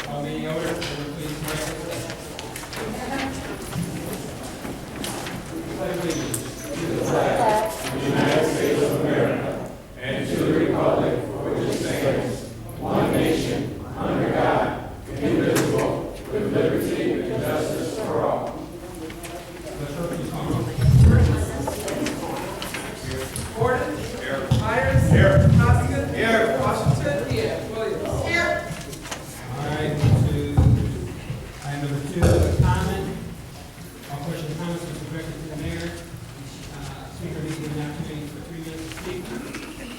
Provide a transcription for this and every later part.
All meeting order. Will you please rise for the session? Pledge allegiance. Let's start with the call. Gordon. Here. Myers. Here. Costigan. Here. Washington. Here. Williams. Here. All right, to item number 2, comment. All questions and comments will be directed to the mayor. Speaker will be given an opportunity for 3 minutes to speak.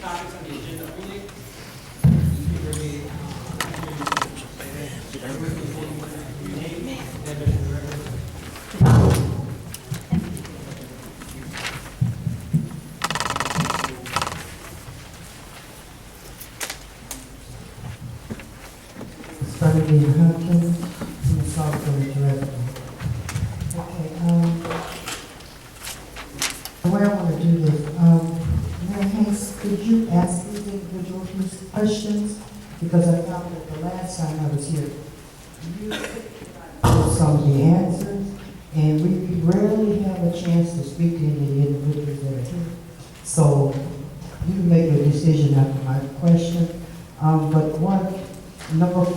Topics on the agenda only. Speaker will be Starting Hopkins, from the Sauk Village resident. Okay, the way I want to do this, Mayor Hayes, could you ask these individuals these questions? Because I found that the last time I was here, you gave some of the answers, and we rarely have a chance to speak to any of the individuals that are here. So you can make a decision after my question. But number 4,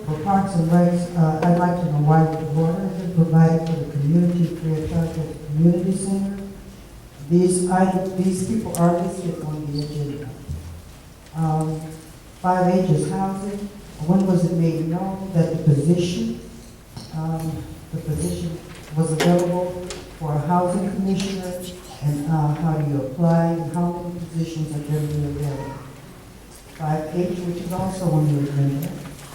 for Parks and Recs, I'd like to know why water has been provided for the community free of charge at the community center. These people are listed on the agenda. 5H's housing, when was it made known that the position was available for a housing commissioner, and how do you apply, and how many positions are generally available? 5H, which is also on the agenda,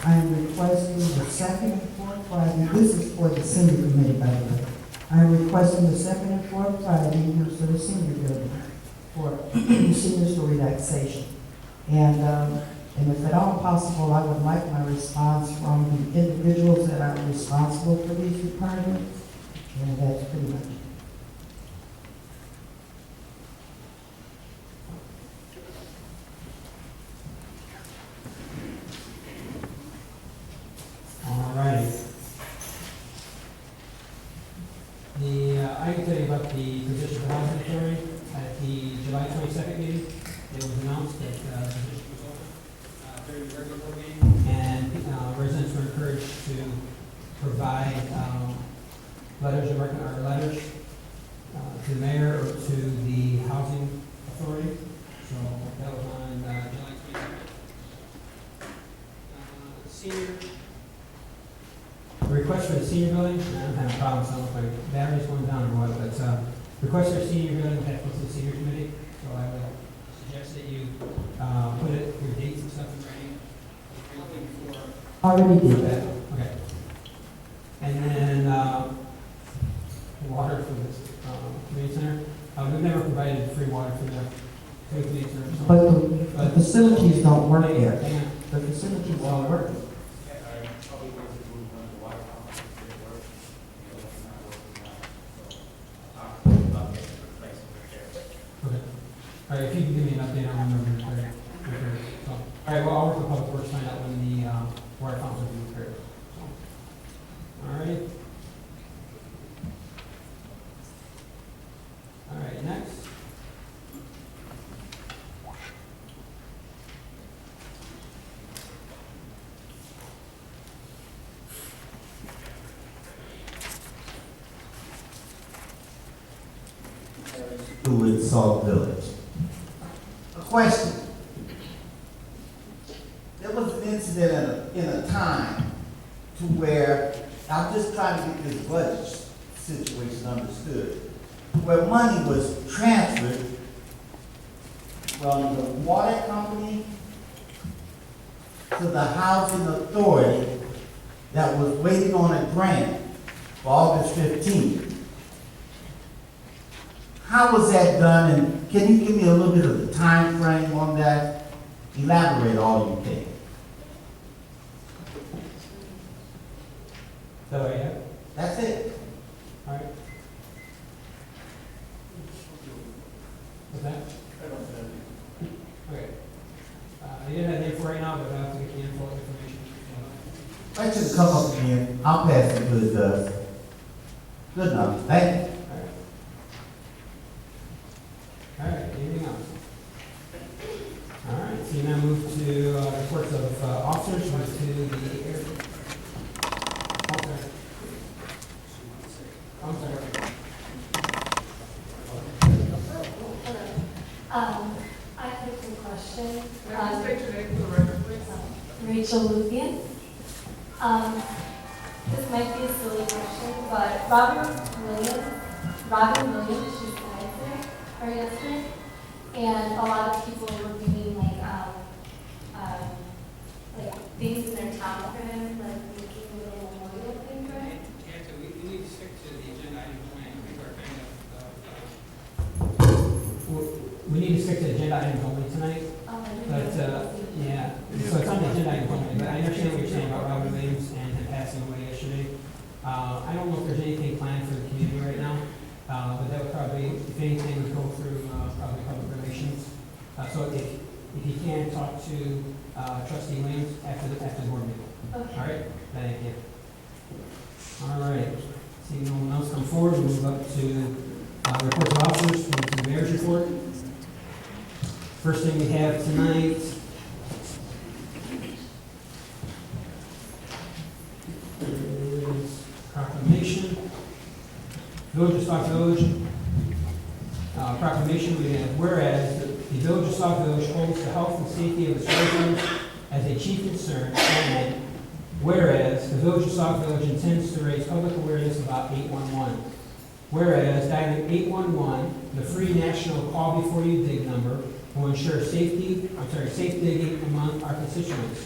I am requesting the second and fourth Friday, this is for the senior committee, by the way. I am requesting the second and fourth Friday used for the senior building, for seniors for relaxation. And if at all possible, I would like my response from the individuals that are responsible for these departments, and that's pretty much it. all right. I can tell you about the position for housing authority. At the July 22nd meeting, it was announced that the position was open during the regular board meeting, and residents were encouraged to provide letters to the mayor or to the housing authority. So that was on July 22nd. Senior. The request for the senior building, I don't have a problem, so if my battery's going down or what, but request for the senior building has to go to the senior committee, so I would suggest that you put it, your dates and stuff in writing. If you're looking for Already did that, that. okay. And then water for this community center. We've never provided free water for the community center. So But the facilities don't work there. hang on. The facilities don't work. Okay. All right, if you can give me an update on when they're repaired. So, all right, well, I'll work with Public Works, find out when the water pumps will be repaired. So, all right. All right, next. Do with Sauk Village. A question. There was an incident in a time to where, I'm just trying to get this budget situation understood, where money was transferred from the water company to the housing authority that was waiting on a grant for August 15th. How was that done, and can you give me a little bit of the time frame on that? Elaborate all you can. So, yeah, That's it. all right. What's that? Okay. You didn't have the info right now, but I have to get the info. That should come up again. I'll pass it to it does. Good enough. Thank you. All right, anything else? All right, so you now move to reports of officers, move to the air. I'm sorry. I have a quick question. Can you state your name for the record, please? Rachel Lupian. This might be a silly question, but Robin Williams, she died today, or yesterday, and a lot of people were doing like things in their town for him, like making a little memorial thing for him. Yeah, so we need to stick to the agenda item plan. People are kind of, we need to stick to agenda items only tonight. But, yeah, so it's on the agenda item only, but I understand what you're saying about Robert Williams and him passing away yesterday. I don't know if there's anything planned for the community right now, but that would probably, if anything, would go through probably public relations. So if you can, talk to trustee Williams after the board meeting. Okay. All right, thank you. All right, seeing no one else come forward, we'll move up to reports of officers, move to the mayor's report. First thing we have tonight is proclamation. Village of Sauk Village. Proclamation, we have, whereas the Village of Sauk Village holds the health and safety of its residents as a chief concern, and whereas the Village of Sauk Village intends to raise public awareness about 811. Whereas dialing 811, the free national call before you dig number, will ensure safe digging among our constituents.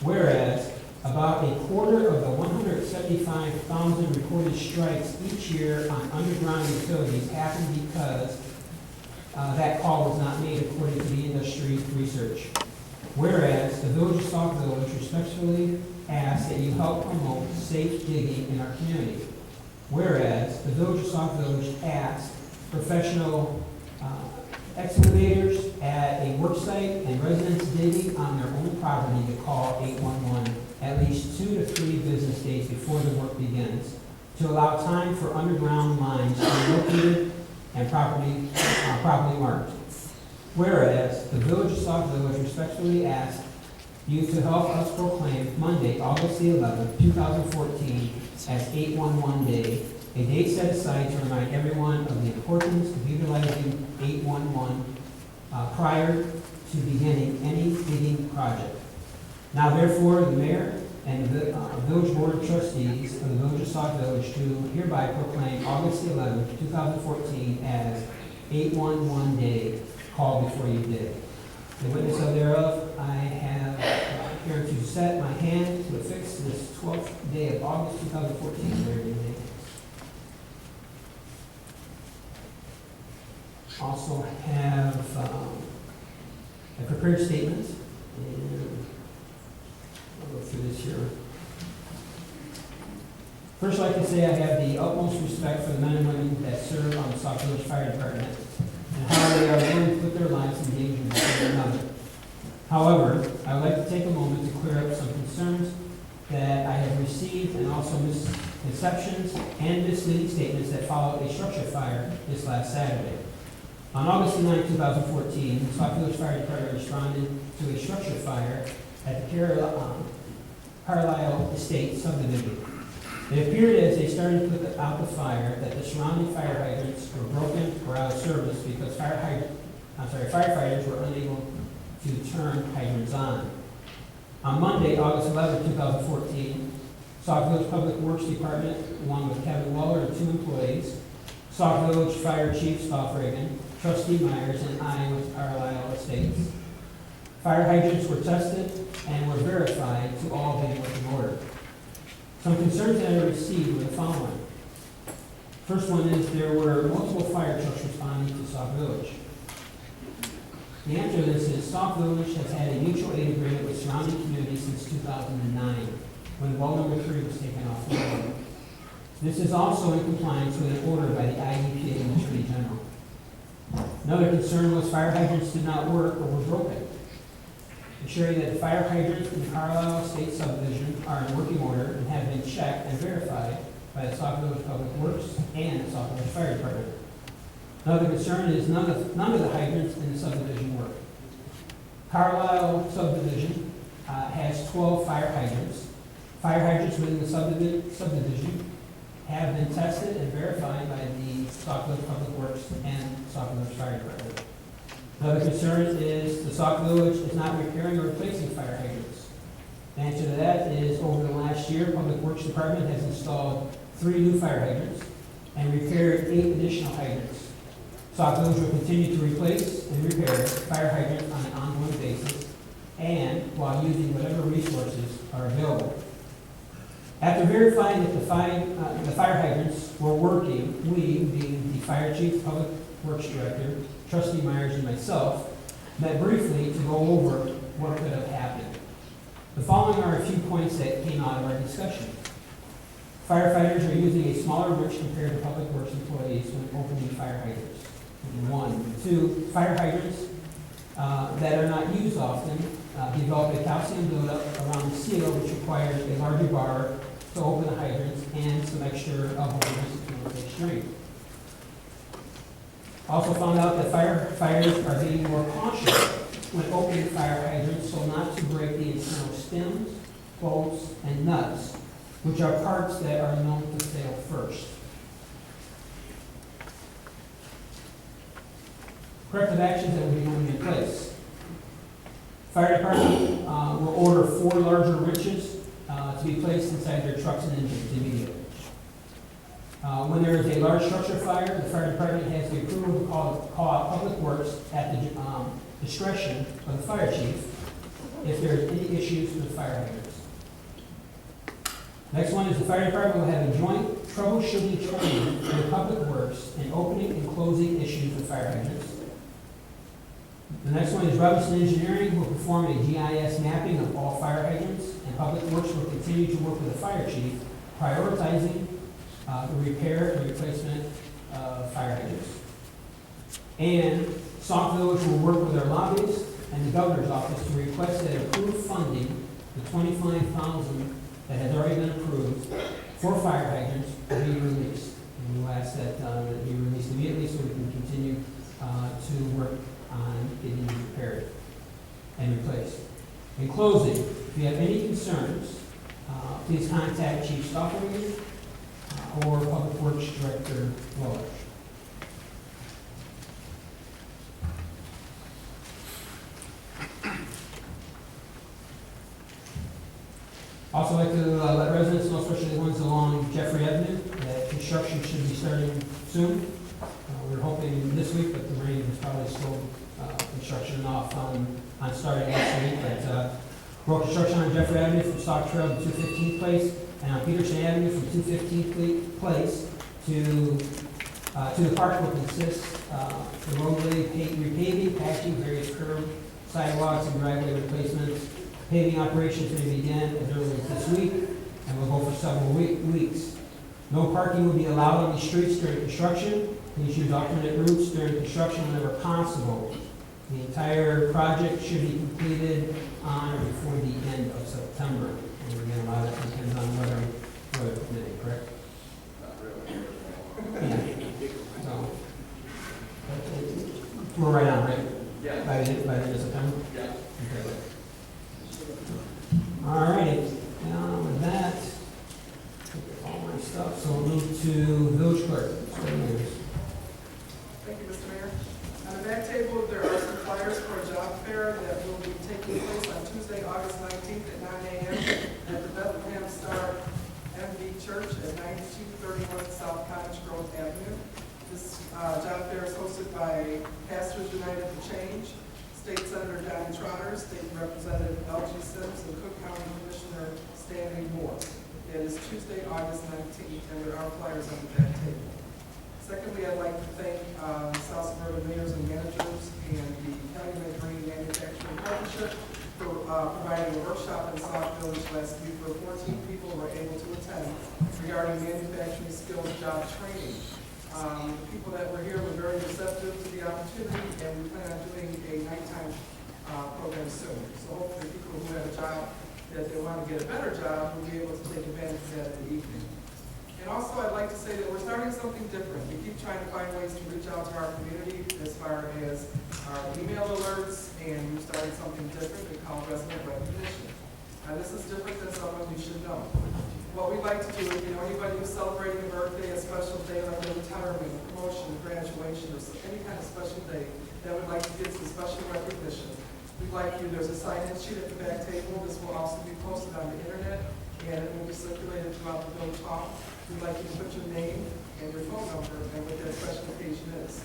Whereas about a quarter of the 175,000 recorded strikes each year on underground utilities happen because that call was not made according to the industry research. Whereas the Village of Sauk Village respectfully asks that you help promote safe digging in our community. Whereas the Village of Sauk Village asks professional excavators at a work site and residents digging on their own property to call 811 at least 2 to 3 business days before the work begins to allow time for underground lines to be located and properly marked. Whereas the Village of Sauk Village respectfully asks you to help us proclaim Monday, August the 11th, 2014 as 811 Day, a date set aside to remind everyone of the importance of utilizing 811 prior to beginning any digging project. Now therefore, the mayor and the village board of trustees of the Village of Sauk Village do hereby proclaim August the 11th, 2014 as 811 Day, call before you dig. The witness of thereof, I have here to set my hand to affix this 12th day of August 2014. Mayor, your name. Also have a prepared statement, and I'll go through this here. First, I'd like to say I have the utmost respect for the men and women that serve on the Sauk Village Fire Department and how they are willing to put their lives in danger for one another. However, I would like to take a moment to clear up some concerns that I have received and also misconceptions and misleading statements that followed a structure fire this last Saturday. On August 9, 2014, the Sauk Village Fire Department responded to a structure fire at the Carlisle Estate subdivision. It appeared as they started to put out the fire that the surrounding fire hydrants were broken or out of service because firefighters were unable to turn hydrants on. On Monday, August 11, 2014, Sauk Village Public Works Department, along with Kevin Waller and 2 employees, Sauk Village Fire Chief Stoff Reagan, Trustee Myers, and I with Carlisle Estates. Fire hydrants were tested and were verified to all be in working order. Some concerns that I received were the following. First one is there were multiple fire trucks responding to Sauk Village. The answer to this is Sauk Village has had a mutual aid agreement with surrounding communities since 2009, when well number 3 was taken off the road. This is also in compliance with an order by the IEPA and the Attorney General. Another concern was fire hydrants did not work or were broken. Ensuring that the fire hydrants in the Carlisle Estate subdivision are in working order checked and verified by the Sauk Village Public Works and the Sauk Village Fire Department. Another concern is none of the hydrants in the subdivision work. Carlisle subdivision has 12 fire hydrants. Fire hydrants within the subdivision have been tested and verified by the Sauk Village Public Works and Sauk Village Fire Department. Another concern is the Sauk Village is not repairing or replacing fire hydrants. The answer to that is over the last year, Public Works Department has installed 3 new fire hydrants and repaired 8 additional hydrants. Sauk Village will continue to replace and repair fire hydrants on an ongoing basis and while using whatever resources are available. After verifying that the fire hydrants were working, we, being the fire chief, public works director, trustee Myers, and myself, met briefly to go over what could have happened. The following are a few points that came out of our discussion. Firefighters are using a smaller wrench compared to public works employees when opening fire hydrants. 1. 2, fire hydrants that are not used often develop a calcium buildup around the seal, which requires a larger bar to open the hydrants and some extra elbow grease to make strength. Also found out that firefighters are being more cautious when opening fire hydrants so not to break the internal stems, bolts, and nuts, which are parts that are known to fail first. Corrective actions that will be going in place. Fire department will order 4 larger wrenches to be placed inside their trucks and engines immediately. When there is a large structure fire, the fire department has the approval to call out Public Works at the discretion of the fire chief if there is any issues with fire hydrants. Next one is the fire department will have a joint troubleshooting training with Public Works in opening and closing issues with fire hydrants. The next one is Robinson Engineering will perform a GIS mapping of all fire hydrants, and Public Works will continue to work with the fire chief, prioritizing the repair and replacement of fire hydrants. And Sauk Village will work with our lobbyists and the governor's office to request that approved funding, the $25,000 that has already been approved for fire hydrants, be released. And we'll ask that it be released immediately so we can continue to work on getting these repaired and replaced. In closing, if you have any concerns, please contact Chief Stockerman or Public Works Director Welch. Also like to let residents know, especially the ones along Jeffrey Avenue, that construction should be starting soon. We're hoping this week, but the rain has probably slowed construction off on starting next week. But road construction on Jeffrey Avenue from Stock Trail to 215th Place, and on Peterson Avenue from 215th Place to the park will consist the roadway repaving, patching, various curb, sidewalks, and driveway replacements. Paving operations may begin as early as this week and will go for several weeks. No parking will be allowed on these streets during construction. Please use alternate routes during construction whenever possible. The entire project should be completed on or before the end of September. And again, a lot of that depends on weather permitting, correct? Yeah. So, we're right on, right? Yeah. By the end of September? Yeah. Okay. All right. Now with that, all my stuff. So we'll move to village clerk. Thank you, Mr. Mayor. On the back table, there are some flyers for a job fair that will be taking place on Tuesday, August 19th at 9 a.m. at the Bethlehem Star MV Church at 9231 South Cottage Grove Avenue. This job fair is hosted by Pastors United for Change, State Senator Donnie Trotter, State Representative L.G. Sims, and Cook County Commissioner Stanley Moore. It is Tuesday, August 19th, and there are flyers on the back table. Secondly, I'd like to thank South Suburban mayors and managers and the Calumet Green Manufacturing Partnership for providing a workshop in Sauk Village last week where 14 people were able to attend regarding manufacturing skills job training. The people that were here were very receptive to the opportunity, and we plan on doing a nighttime program soon. So hopefully people who have a job that they want to get a better job will be able to take advantage of that in the evening. And also, I'd like to say that we're starting something different. We keep trying to find ways to reach out to our community as far as our email alerts, and we're starting something different we call resident recognition. Now, this is different than someone you should know. What we like to do is, anybody who's celebrating a birthday, a special day like a retirement, a promotion, a graduation, or any kind of special day that would like to get some special recognition, we'd like you, there's a sign-in sheet at the back table. This will also be posted on the internet, and it will be circulated throughout the village hall. We'd like you to put your name and your phone number and what that special occasion is.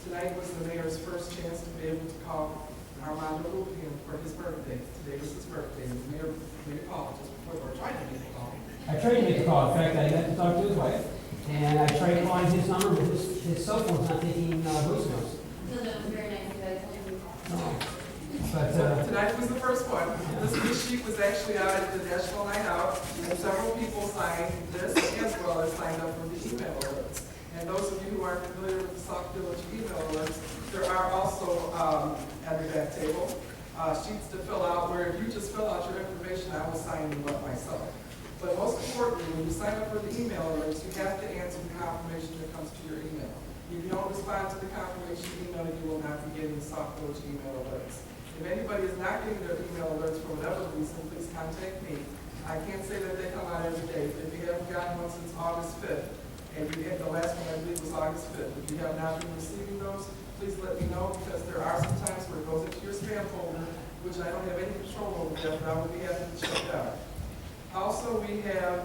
Tonight was the mayor's first chance to be able to call Armando Lupian for his birthday. Today was his birthday. The mayor made a call just before, or tried to make a call. I tried to make a call. In fact, I got to talk to his wife, and I tried calling his number, but his cell phone's not taking voicemails. So that was very nice of you guys. No. But, Tonight was the first one. This sheet was actually out at the National Night Out, and several people signed this as well as signed up for the email alerts. And those of you who aren't familiar with the Sauk Village email alerts, there are also at the back table sheets to fill out where if you just fill out your information, I will sign you up myself. But most importantly, when you sign up for the email alerts, you have to answer the confirmation that comes to your email. If you don't respond to the confirmation email, you will not be getting Sauk Village email alerts. If anybody is not getting their email alerts for whatever reason, please contact me. I can't say that they come out every day. If you haven't gotten one since August 5th, and you had the last one I believe was August 5th, if you have not been receiving those, please let me know, because there are some times where it goes into your spam folder, which I don't have any control over that, but I will be happy to check it out. Also, we have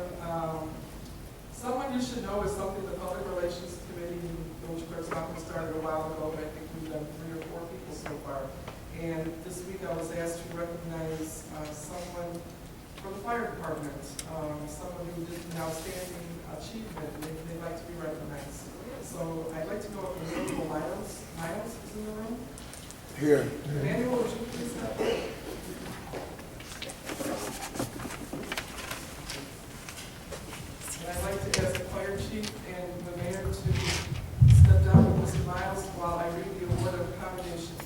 someone you should know is something the Public Relations Committee, Village Clerk's Office started a while ago, but I think we've done 3 or 4 people so far. And this week I was asked to recognize someone from the fire department, someone who did an outstanding achievement, and they'd like to be recognized. So I'd like to know if Emmanuel Miles is in the room. Here. Emmanuel, would you please step up? And I'd like to ask the fire chief and the mayor to step down with Mr. Miles while I read the award of commendation.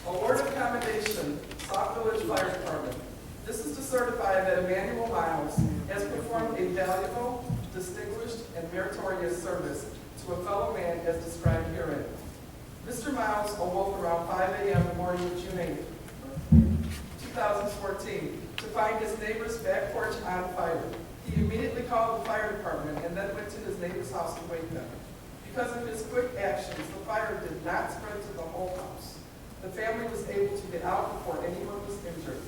Award of commendation, Sauk Village Fire Department. This is to certify that Emmanuel Miles has performed a valuable, distinguished, and meritorious service to a fellow man as described herein. Mr. Miles awoke around 5 a.m. the morning of June 8, 2014, to find his neighbor's back porch on fire. He immediately called the fire department and then went to his neighbor's house to wake them. Because of his quick actions, the fire did not spread to the whole house. The family was able to get out before anyone was injured.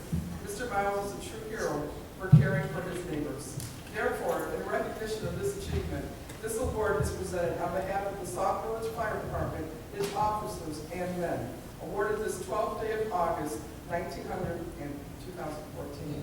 Mr. Miles is a true hero for caring for his neighbors. Therefore, in recognition of this achievement, this award is presented on behalf of the Sauk Village Fire Department, its officers and men, awarded this 12th day of August, 1900 and 2014.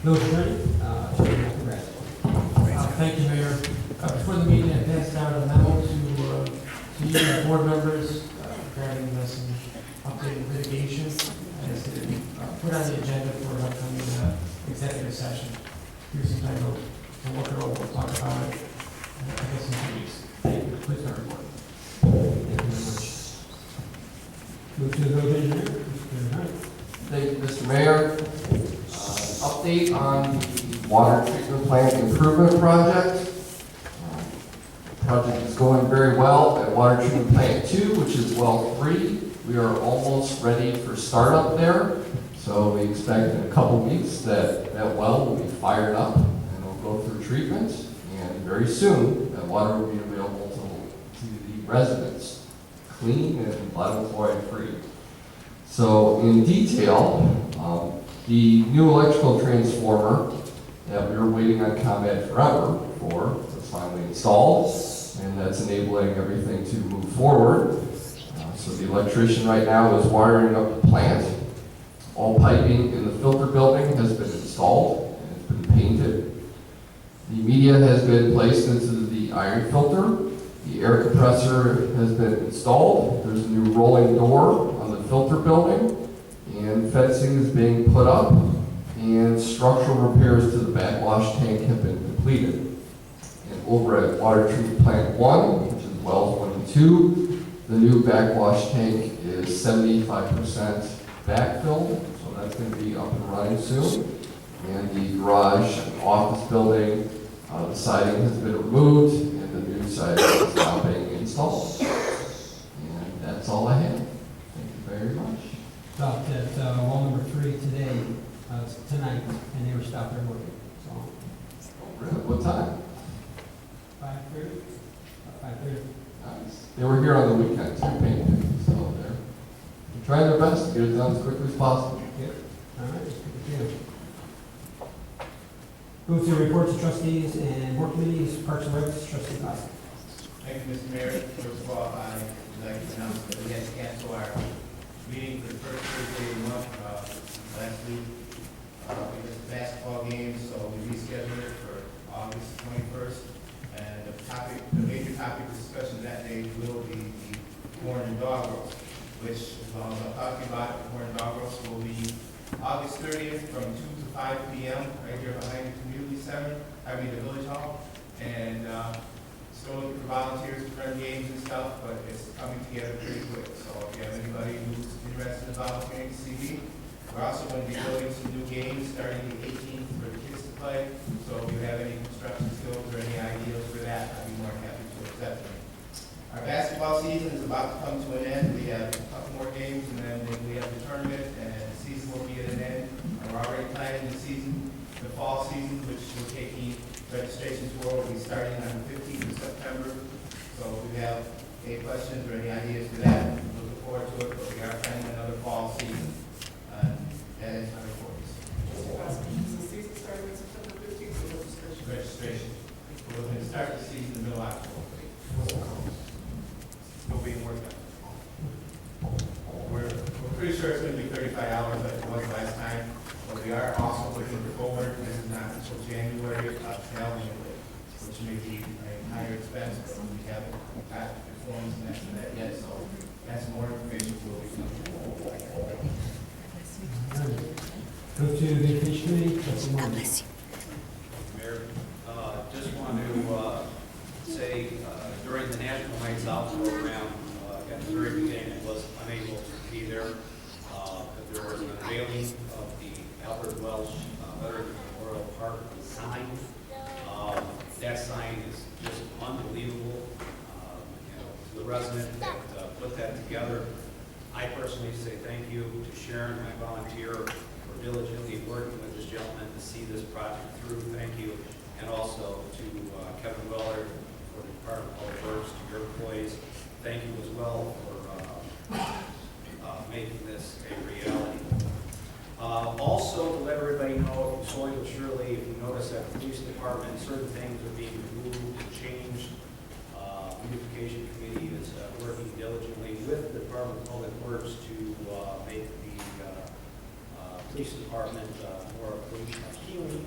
Village Attorney, Thank you, Mayor. Before the meeting, I passed out a memo to you, the board members, regarding some updated litigation. I just put on the agenda for an upcoming executive session. Here's some time to look it over, we'll talk about it, I guess, in 2 weeks. Thank you. Please, Mayor. thank you very much. Move to the village engineer, Mr. Hunt. Thank you, Mr. Mayor. Update on the water treatment plant improvement project. The project is going very well at Water Treatment Plant 2, which is well 3. We are almost ready for startup there, so we expect in a couple weeks that that well will be fired up and will go through treatment, and very soon that water will be available to the residents, clean and lead fluoride free. So in detail, the new electrical transformer that we were waiting on ComEd forever for was finally installed, and that's enabling everything to move forward. So the electrician right now is wiring up the plant. All piping in the filter building has been installed and it's been painted. The media has been placed into the iron filter. The air compressor has been installed. There's a new rolling door on the filter building, and fencing is being put up, and structural repairs to the backwash tank have been completed. And over at Water Treatment Plant 1, which is wells 1 and 2, the new backwash tank is 75% backfilled, so that's going to be up and running soon. And the garage and office building, the siding has been removed, and the new siding is now being installed. And that's all I have. Thank you very much. Stopped at well number 3 today, tonight, and they were stopped there working. So Really? What time? 5:30? 5:30. Nice. They were here on the weekend too, painting, so they're trying their best to get it done as quickly as possible. Good. All right. Good. Move to reports of trustees and board committees, Parks and Recs, trustee Costa. Thank you, Mr. Mayor. First of all, I would like to announce that we had to cancel our meeting for the first Thursday of the month last week. We missed the basketball game, so we rescheduled it for August 21st. And the major topic of discussion that day will be the corn and dog roast, which, as long as I'm talking about, the corn and dog roast will be August 30th from 2 to 5 p.m. right here behind the community center, the village hall. And still looking for volunteers to run games and stuff, but it's coming together pretty quick. So if you have anybody who's interested in volunteering to see me, we're also going to be building some new games starting the 18th for the kids to play. So if you have any construction skills or any ideas for that, I'd be more than happy to accept them. Our basketball season is about to come to an end. We have a couple more games, and then we have the tournament, and the season will be at an end. And we're already planning the season, the fall season, which we're taking registrations for. Will be starting on the 15th of September. So if we have any questions or any ideas for that, we're looking forward to it. But we are planning another fall season. That is my report. Is the season starting on September 15th or registration? Registration. We're looking to start the season in the middle of October. We'll be working. We're pretty sure it's going to be 35 hours like it was last time, but we are also looking forward. This is not until January of calendar year, which may be a higher expense, but we haven't got the forms and that yet, so that's more information we'll be coming. Go to the fish committee, trustee Martin. Mayor, just want to say during the National Nights Out program, at the very beginning, I was unable to be there. But there was an unveiling of the Albert Welsh Veterans Memorial Park sign. That sign is just unbelievable. To the resident that put that together, I personally say thank you to Sharon, my volunteer, for diligently working with this gentleman to see this project through. Thank you. And also to Kevin Weller for the Department of Public Works, to your employees. Thank you as well for making this a reality. Also, to let everybody know, slowly but surely, if you notice that the police department, certain things are being removed and changed. Beautification Committee is working diligently with the Department of Public Works to make the police department more appealing,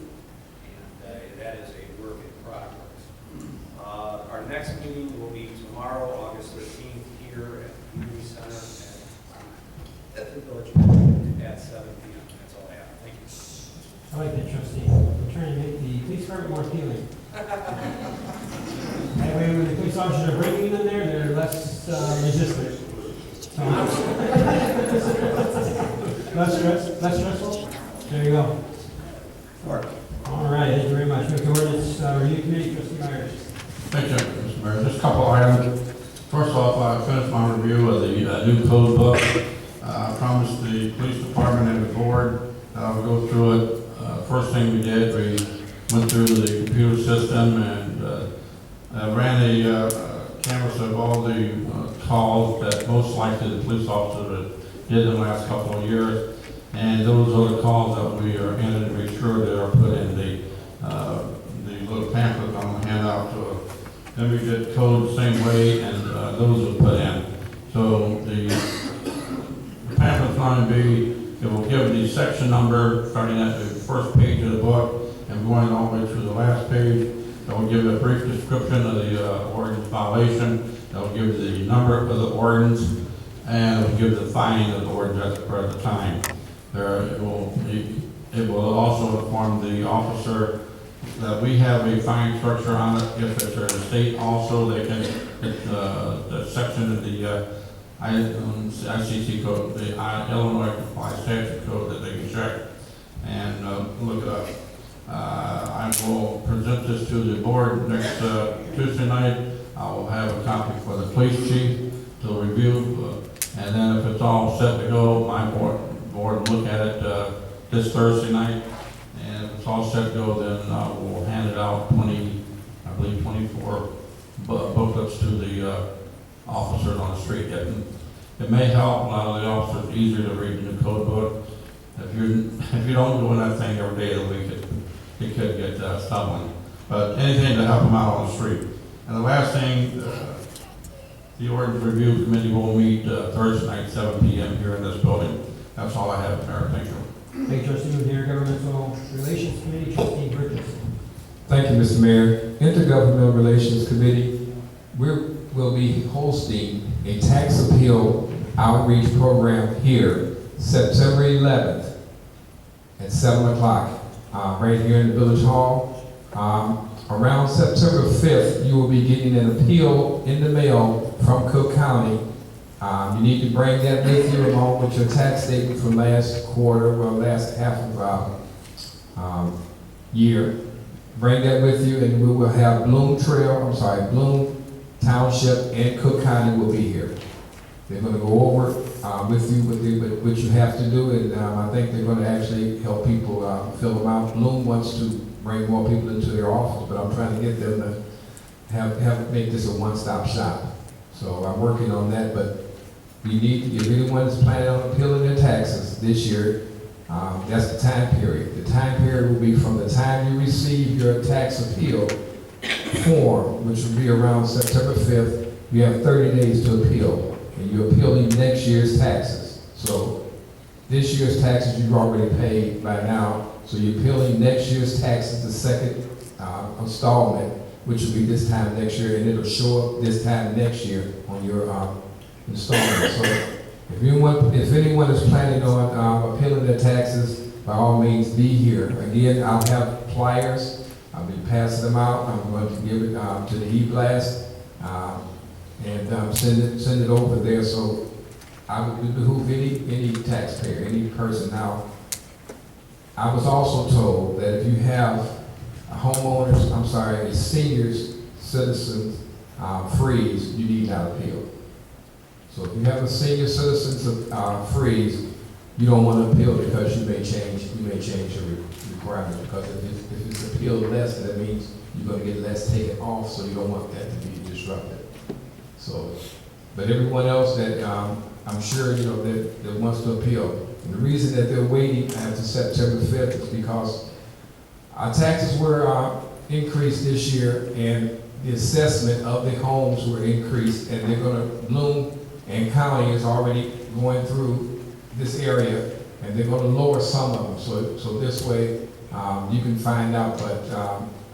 and that is a work in progress. Our next meeting will be tomorrow, August 13th, here at the Community Center at the Village Hall at 7 p.m. That's all I have. Thank you. I like that, trustee. We're trying to make the police department more appealing. That way, when the police officers are bringing them there, they're less resistant. So, less stressful? There you go. All right, thank you very much. Move to ordinance review committee, trustee Myers. Thank you, Mr. Mayor. Just a couple items. First off, I finished my review of the new code book. I promised the police department and the board that I would go through it. First thing we did, we went through the computer system and ran a canvas of all the calls that most likely the police officer did in the last couple of years. And those are the calls that we are in and make sure they are put in the little pamphlet I'm going to hand out to us. Then we did code the same way, and those were put in. So the pamphlet's going to be, it will give the section number starting at the first page of the book and going all the way through the last page. It will give a brief description of the ordinance violation. It will give the number of the ordinance, and it will give the finding of the ordinance at the time. It will also inform the officer that we have a fine structure on it. If it's a state also, they can, the section of the ICC code, the Illinois Compliance Statute Code that they can check and look it up. I will present this to the board next Tuesday night. I will have a copy for the police chief to review, and then if it's all set to go, my board will look at it this Thursday night, and if it's all set to go, then we'll hand it out 24 booklets to the officers on the street. It may help a lot of the officers easier to read the new code book. If you don't do that thing every day of the week, it could get stumbling. But anything to help them out on the street. And the last thing, the ordinance review committee will meet Thursday night, 7 p.m. here in this building. That's all I have, Mayor. Thank you. Thank you, Trustee Rudin. Intergovernmental Relations Committee, Trustee Bridges. Thank you, Mr. Mayor. Intergovernmental Relations Committee, we'll be hosting a tax appeal outreach program here September 11th at 7 o'clock, right here in the Village Hall. Around September 5th, you will be getting an appeal in the mail from Cook County. You need to bring that with you along with your tax statement from last quarter, or last half of year. Bring that with you, and we will have Bloom Township and Cook County will be here. They're going to go over with you what you have to do, and I think they're going to actually help people fill them out. Bloom wants to bring more people into their office, but I'm trying to get them to make this a one-stop shop. So I'm working on that, but you need to, if anyone is planning on appealing their taxes this year, that's the time period. The time period will be from the time you receive your tax appeal form, which will be around September 5th. You have 30 days to appeal, and you're appealing next year's taxes. So this year's taxes you've already paid by now, so you're appealing next year's taxes, the second installment, which will be this time next year, and it'll show up this time next year on your installment. So if anyone is planning on appealing their taxes, by all means be here. Again, I'll have flyers. I'll be passing them out. I'm going to give it to the e-blast and send it over there. So I would behoove any taxpayer, any person. Now, I was also told that if you have a seniors citizens freeze, you need not appeal. So if you have a senior citizens freeze, you don't want to appeal because you may change your requirements, because if it's appealed less, that means you're going to get less taken off, so you don't want that to be disrupted. So, but everyone else that I'm sure that wants to appeal, and the reason that they're waiting after September 5th is because our taxes were increased this year, and the assessment of the homes were increased, and they're going to Bloom and County is already going through this area, and they're going to lower some of them. So this way you can find out, but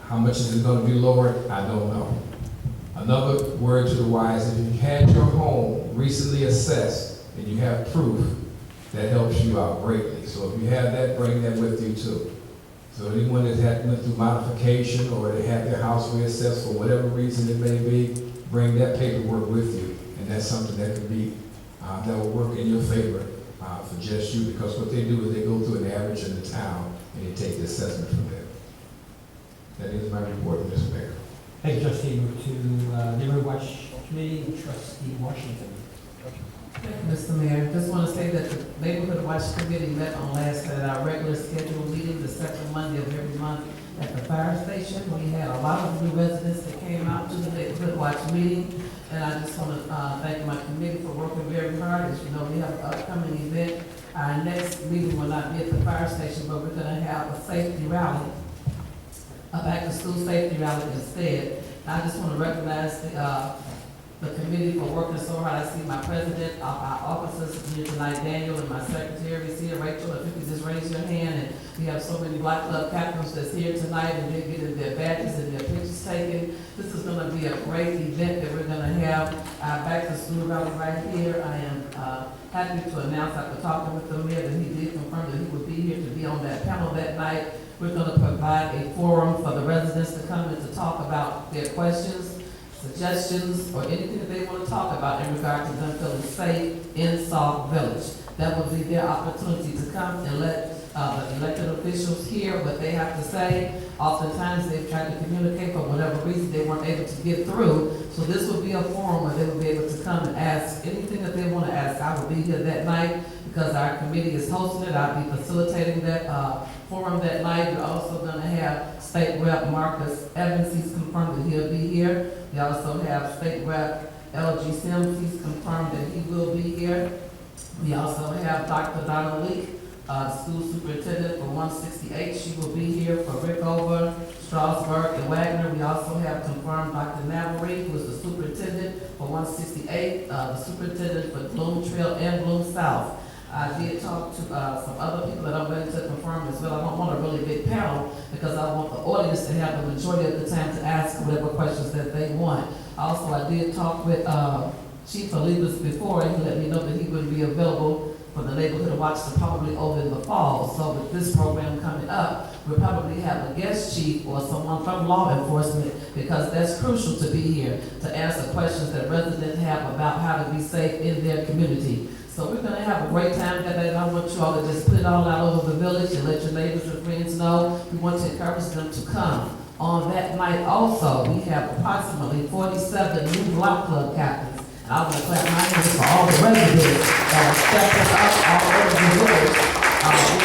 how much is it going to be lowered? I don't know. Another word to the wise: if you had your home recently assessed and you have proof, that helps you out greatly. So if you have that, bring that with you too. So anyone that went through modification or they had their house reassessed for whatever reason it may be, bring that paperwork with you. And that's something that can be, that will work in your favor for just you, because what they do is they go through an average in the town and they take the assessment from there. That is my report, Mr. Mayor. Thank you, Trustee. Move to Neighborhood Watch Committee, Trustee Washington. Mr. Mayor, just want to say that the Neighborhood Watch Committee met on last at our regular scheduled meeting, the second Monday of every month at the fire station. We had a lot of new residents that came out to the Neighborhood Watch meeting, and I just want to thank my committee for working very hard. As you know, we have an upcoming event. Our next meeting will not be at the fire station, but we're going to have a safety rally, a back-to-school safety rally instead. I just want to recognize the committee for working so hard. I see my president, our officers here tonight, Daniel, and my secretary is here, Rachel. If you could just raise your hand, and we have so many Black Club captains that's here tonight, and they're getting their badges and their pictures taken. This is going to be a great event that we're going to have. Back to school rally right here. I am happy to announce after talking with the mayor that he did confirm that he would be here to be on that panel that night. We're going to provide a forum for the residents to come and to talk about their questions, suggestions, or anything that they want to talk about in regard to them feeling safe in Sauk Village. That will be their opportunity to come and let the elected officials hear what they have to say. Oftentimes they've tried to communicate, for whatever reason they weren't able to get through. So this will be a forum where they will be able to come and ask anything that they want to ask. I will be here that night because our committee is hosting it. I'll be facilitating that forum that night. We're also going to have State Rep Marcus Evans. He's confirmed that he'll be here. We also have State Rep L.G. Sims. He's confirmed that he will be here. We also have Dr. Donna Leak, school superintendent for 168. She will be here for Rickover, Strasburg, and Wagner. We also have confirmed Dr. Navarre, who is the superintendent for 168, the superintendent for Bloom Trail and Bloom South. I did talk to some other people that I'm ready to confirm as well. I don't want a really big panel because I want the audience to have the majority of the time to ask whatever questions that they want. Also, I did talk with Chief Olivas before, and he let me know that he would be available for the Neighborhood Watch to probably over in the fall. So with this program coming up, we'll probably have a guest chief or someone from law enforcement, because that's crucial to be here to answer questions that residents have about how to be safe in their community. So we're going to have a great time that day, and I want you all to just put it all out over the village and let your neighbors and friends know. We want to encourage them to come. On that night also, we have approximately 47 new Block Club captains. And I want to clap my hands for all the residents that stepped us up all over the village.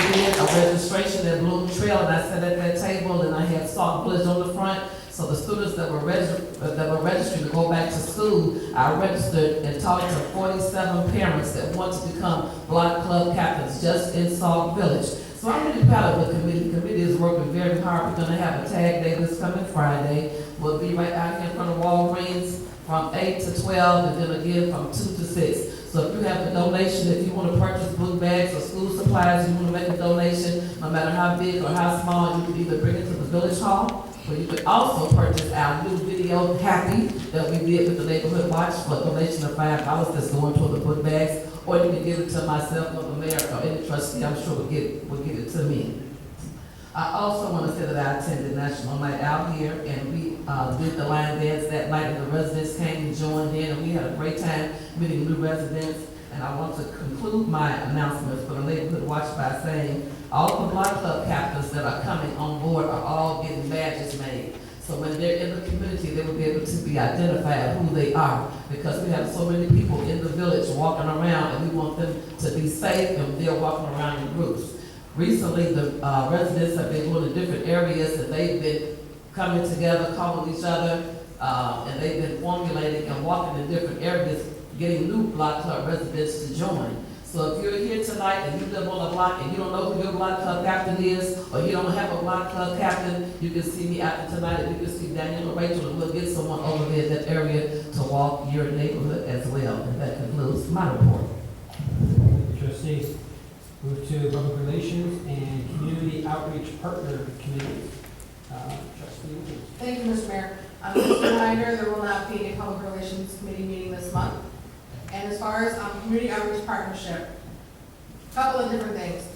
We did a registration at Bloom Trail, and I sat at that table, and I had Sauk Village on the front. So the students that were registering to go back to school, I registered and talked to 47 parents that want to become Block Club captains just in Sauk Village. So I'm really proud of the committee. The committee is working very hard. We're going to have a tag day this coming Friday. We'll be right out here in front of Walgreens from 8 to 12, and then again from 2 to 6. So if you have a donation, if you want to purchase blue bags or school supplies, you want to make a donation, no matter how big or how small, you can either bring it to the village hall, or you could also purchase our new video, Happy, that we did with the Neighborhood Watch for a donation of $5 that's going toward the book bags, or you can give it to myself or the mayor or any trustee, I'm sure will give it to me. I also want to say that I attended National Night Out here, and we did the line dance that night, and the residents came and joined in, and we had a great time meeting new residents. And I want to conclude my announcements for the Neighborhood Watch by saying all the Block Club captains that are coming on board are all getting badges made. So when they're in the community, they will be able to be identified who they are, because we have so many people in the village walking around, and we want them to be safe, and they're walking around in groups. Recently, the residents have been going to different areas, and they've been coming together, calling each other, and they've been formulating and walking in different areas, getting new Block Club residents to join. So if you're here tonight and you live on a block and you don't know who your Block Club captain is, or you don't have a Block Club captain, you can see me after tonight, and you can see Daniel or Rachel, and we'll get someone over there in that area to walk your neighborhood as well. And that concludes my report. Trustees, move to Public Relations and Community Outreach Partner Committee. Trustee Williams. Thank you, Mr. Mayor. Mr. Reminder, there will not be a Public Relations Committee meeting this month. And as far as Community Outreach Partnership, a couple of different things.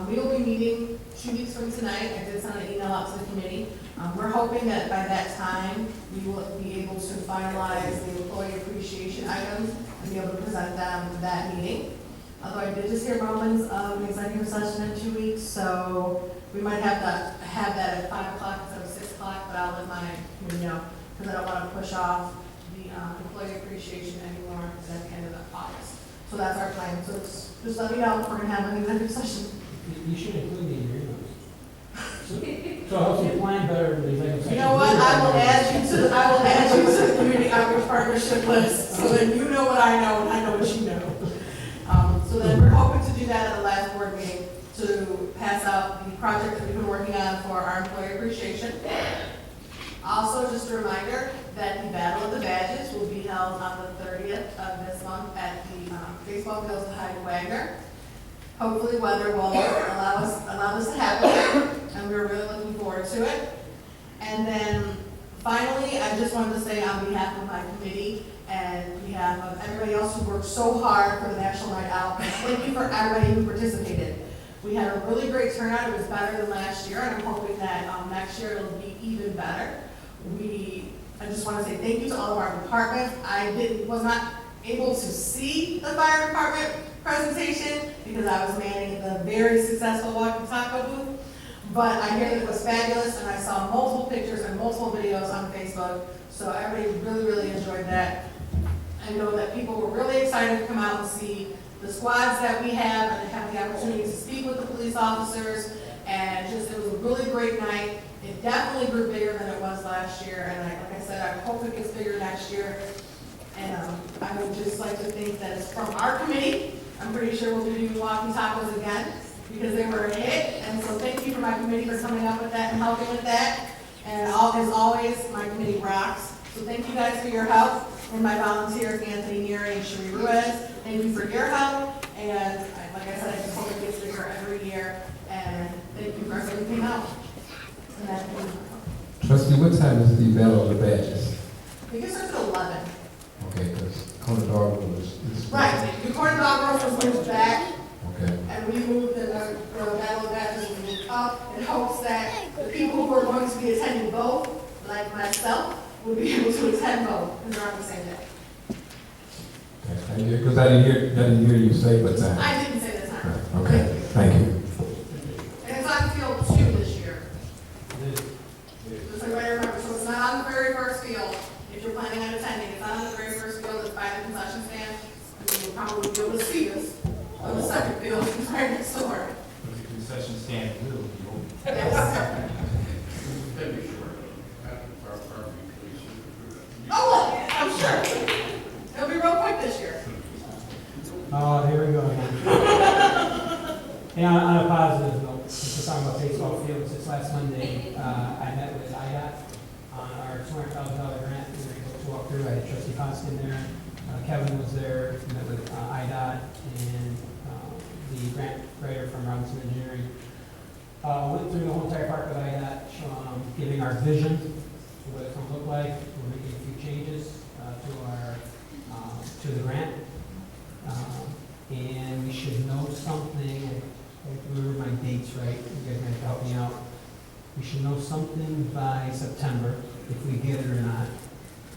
We will be meeting 2 weeks from tonight. I did send an email out to the committee. We're hoping that by that time, we will be able to finalize the employee appreciation items and be able to present them at that meeting. Although I did just hear rumblings of an executive session in 2 weeks, so we might have to have that at 5 o'clock instead of 6 o'clock, but I'll let my committee know, because I don't want to push off the employee appreciation anymore, because that's the end of August. So that's our plan. So just let me know if we're gonna have an executive session. You should include me in your emails. So it helps you plan better in the executive session. You know what? I will add you to the community outreach partnership list, so that you know what I know and I know what you know. So then we're hoping to do that at the last board meeting, to pass out the project that we've been working on for our employee appreciation. Also, just a reminder that the Battle of the Badges will be held on the 30th of this month at the baseball fields at Hyde Wagner. Hopefully weather will allow this to happen, and we're really looking forward to it. And then finally, I just wanted to say on behalf of my committee and on behalf of everybody else who worked so hard for the National Night Out, thank you for everybody who participated. We had a really great turnout. It was better than last year, and I'm hoping that next year it'll be even better. I just want to say thank you to all of our departments. I was not able to see the fire department presentation because I was manning the very successful Walk the Taco booth, but I hear that it was fabulous, and I saw multiple pictures and multiple videos on Facebook, so everybody really, really enjoyed that. I know that people were really excited to come out and see the squads that we have, and to have the opportunity to speak with the police officers, and it was a really great night. It definitely grew bigger than it was last year, and like I said, I hope it gets bigger next year. And I would just like to think that it's from our committee. I'm pretty sure we'll be doing walkie tacos again, because they were a hit, and so thank you for my committee for coming up with that and helping with that. And as always, my committee rocks. So thank you guys for your help, and my volunteers, Anthony Neary and Sheree Ruiz. Thank you for your help, and like I said, I just hope it gets bigger every year, and thank you for everybody who came out. And that's Trustee, what time is the Battle of the Badges? I think it starts at 11. Okay, because Conan Dog was. Right, the corn dog roast was moved back, Okay. and we moved the Battle of Badges moved up in hopes that the people who are going to be attending both, like myself, will be able to attend both, because they're on the same day. Okay, thank you, because I didn't hear you say what time. I didn't say the time. Okay, thank you. And it's on field 2 this year. Just so everybody remember, so it's not on the very first field. If you're planning on attending, it's not on the very first field, it's by the concession stand. And you'll probably be able to see us on the second field, it's right next door. The concession stand will be open. Yes. Oh, I'm sure. It'll be real quick this year. Oh, here we go again. And on a positive note, just talking about baseball fields, this last Monday, I met with IDOT on our $200,000 grant. We were able to walk through. I had Trustee Constant there. Kevin was there. We met with IDOT and the grant writer from Robinson Engineering. Went through the whole entire park with IDOT, giving our vision for what it's going to look like. We're making a few changes to the grant. And we should know something, remember my dates right, you guys might help me out. We should know something by September, if we get it or not.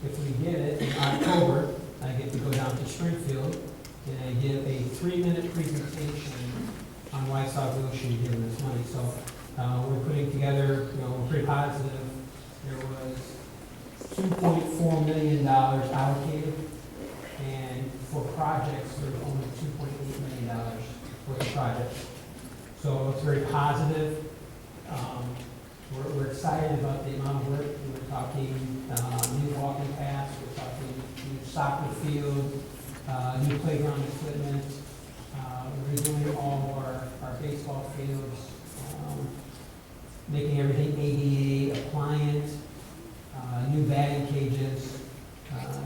If we get it in October, I get to go down to Springfield, and I give a 3-minute presentation on why Sauk should be given this money. So we're putting together, we're pretty positive. There was $2.4 million allocated, and for projects, there's only $2.8 million for the projects. So it's very positive. We're excited about the amount of work. We're talking new walking paths, we're talking new soccer field, new playground equipment. We're redoing all of our baseball fields, making everything ADA appliant, new batting cages.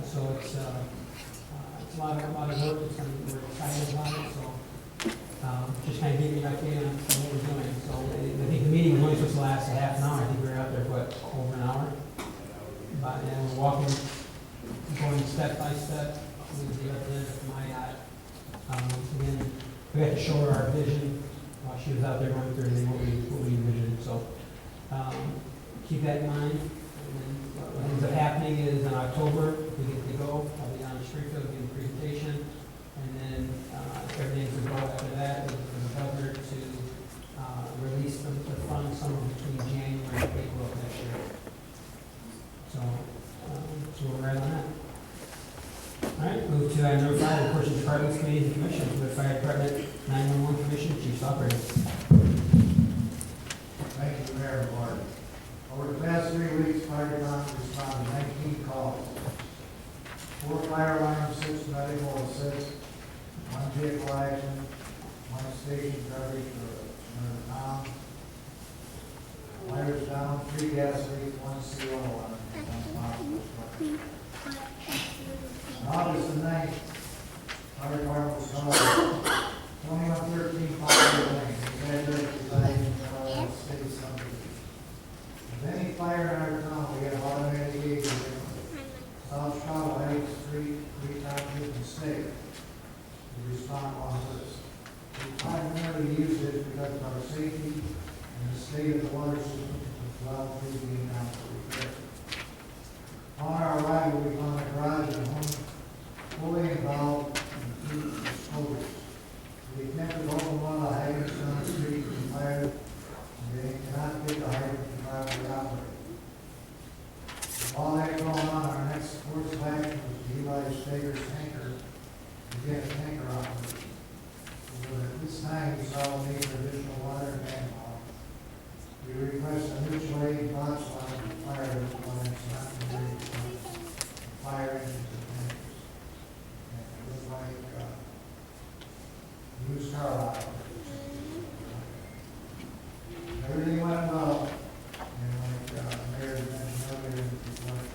So it's a lot of work. We're excited about it. So just kind of give you an update on what we're doing. So I think the meeting was only supposed to last a half an hour. I think we were out there for over an hour. But and we're walking, going step by step with the representative from IDOT. Again, we had to show her our vision while she was out there going through what we envisioned. So keep that in mind. And then what ends up happening is in October, we get to go. I'll be down in Springfield giving a presentation. And then everything's a go after that is for the governor to release the funds somewhere between January and April of next year. So we're right on that. All right, move to item number 5, of course, the Departments, Committees, and 3 gas leaks, 1 CO alarm, and 1 bottle of On August the 9th, fire department was called 2113 Fire Lane, exaggerated residing in the city subdivision. If any fire in our town, we have automatic gauges in South Chicago, Heights, Street, Township, and State. We respond on this. We primarily use it because of our safety and the state of the water system is well through being down for repair. On our arrival, we found a garage at home fully involved in 2 exploders. We attempted to open one of the hydrants on the street and fired, and they cannot get the hydrant to properly operate. With all that going on, our next course of action was to utilize Stager's tanker to get a tanker operated. But at this time, we saw a need for additional water and manpower. We request a mutual aid box line to fire this plant, not to bring fire engines and tankers. And it was like used car lot. Everything went well, and like Mayor mentioned earlier, it's like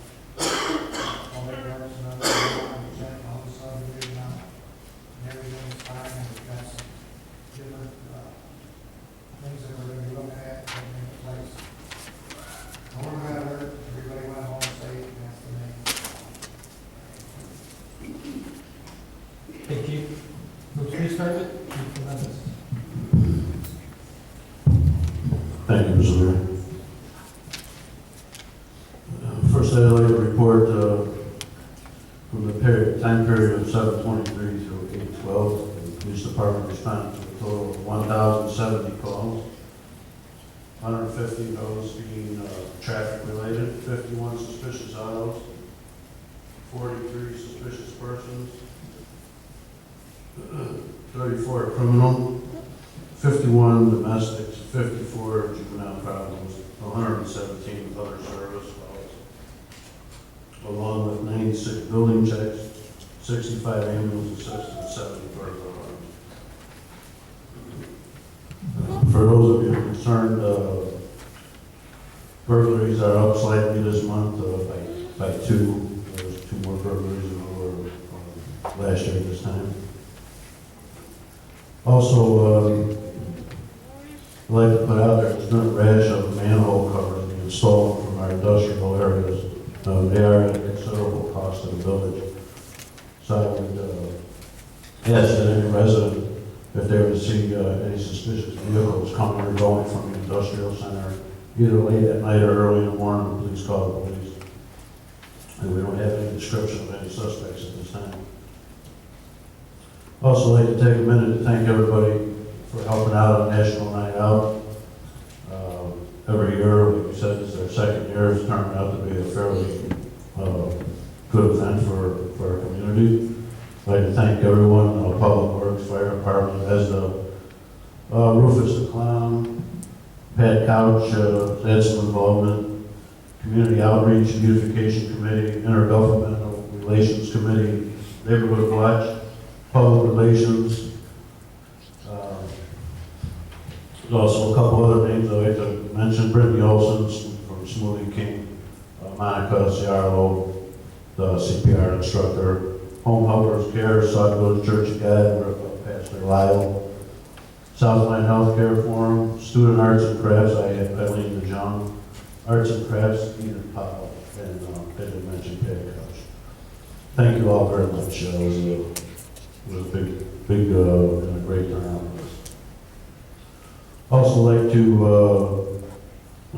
all the works and other all the subdivision now, and everything's fine, and we've got some different things that we're going to be looking at and putting in place. No one got hurt, everybody went home safe, and that's the main. Thank you. Police Department? Thank you, Mr. Mayor. First, I'd like to report from the time period of 7/23 through 8/12, the police department responded to a total of 1,070 calls, 150 of those being traffic related, 51 suspicious autos, 43 suspicious persons, 34 criminal, 51 domestics, 54 juvenile problems, 117 with other service calls, along with 96 building checks, 65 ambulance assists, and 70 burglar alarms. For those of you concerned, burglaries are up slightly this month by 2. There was 2 more burglaries than there were last year at this time. Also, I'd like to put out there, there's been a rash of manhole covers being stolen from our industrial areas. They are at a considerable cost to the village. So I would ask that any resident, if they were to see any suspicious vehicles coming or going from the industrial center, either late at night or early in the morning, please call the police. And we don't have any description of any suspects at this time. Also like to take a minute to thank everybody for helping out on National Night Out. Every year, like we said, it's our 2nd year. It's turned out to be a fairly good event for our community. I'd like to thank everyone, Public Works, Fire Department, ESDA, Rufus the Clown, Pat Couch, had some involvement, Community Outreach and Beautification Committee, Intergovernmental Relations Committee, Neighborhood Watch, Public Relations. There's also a couple other names I'd like to mention. Brittany Olson from Smoothie King, Monica Ciarlo, the CPR instructor, Home Helpers Care, Sauk Village Church of God, Pastor Lyle, Southland Healthcare Forum, Student Arts and Crafts, I had Eileen DeJong, Arts and Crafts, Ethan Powell, and I didn't mention Pat Couch. Thank you all very much. It was a big and a great turnout. Also like to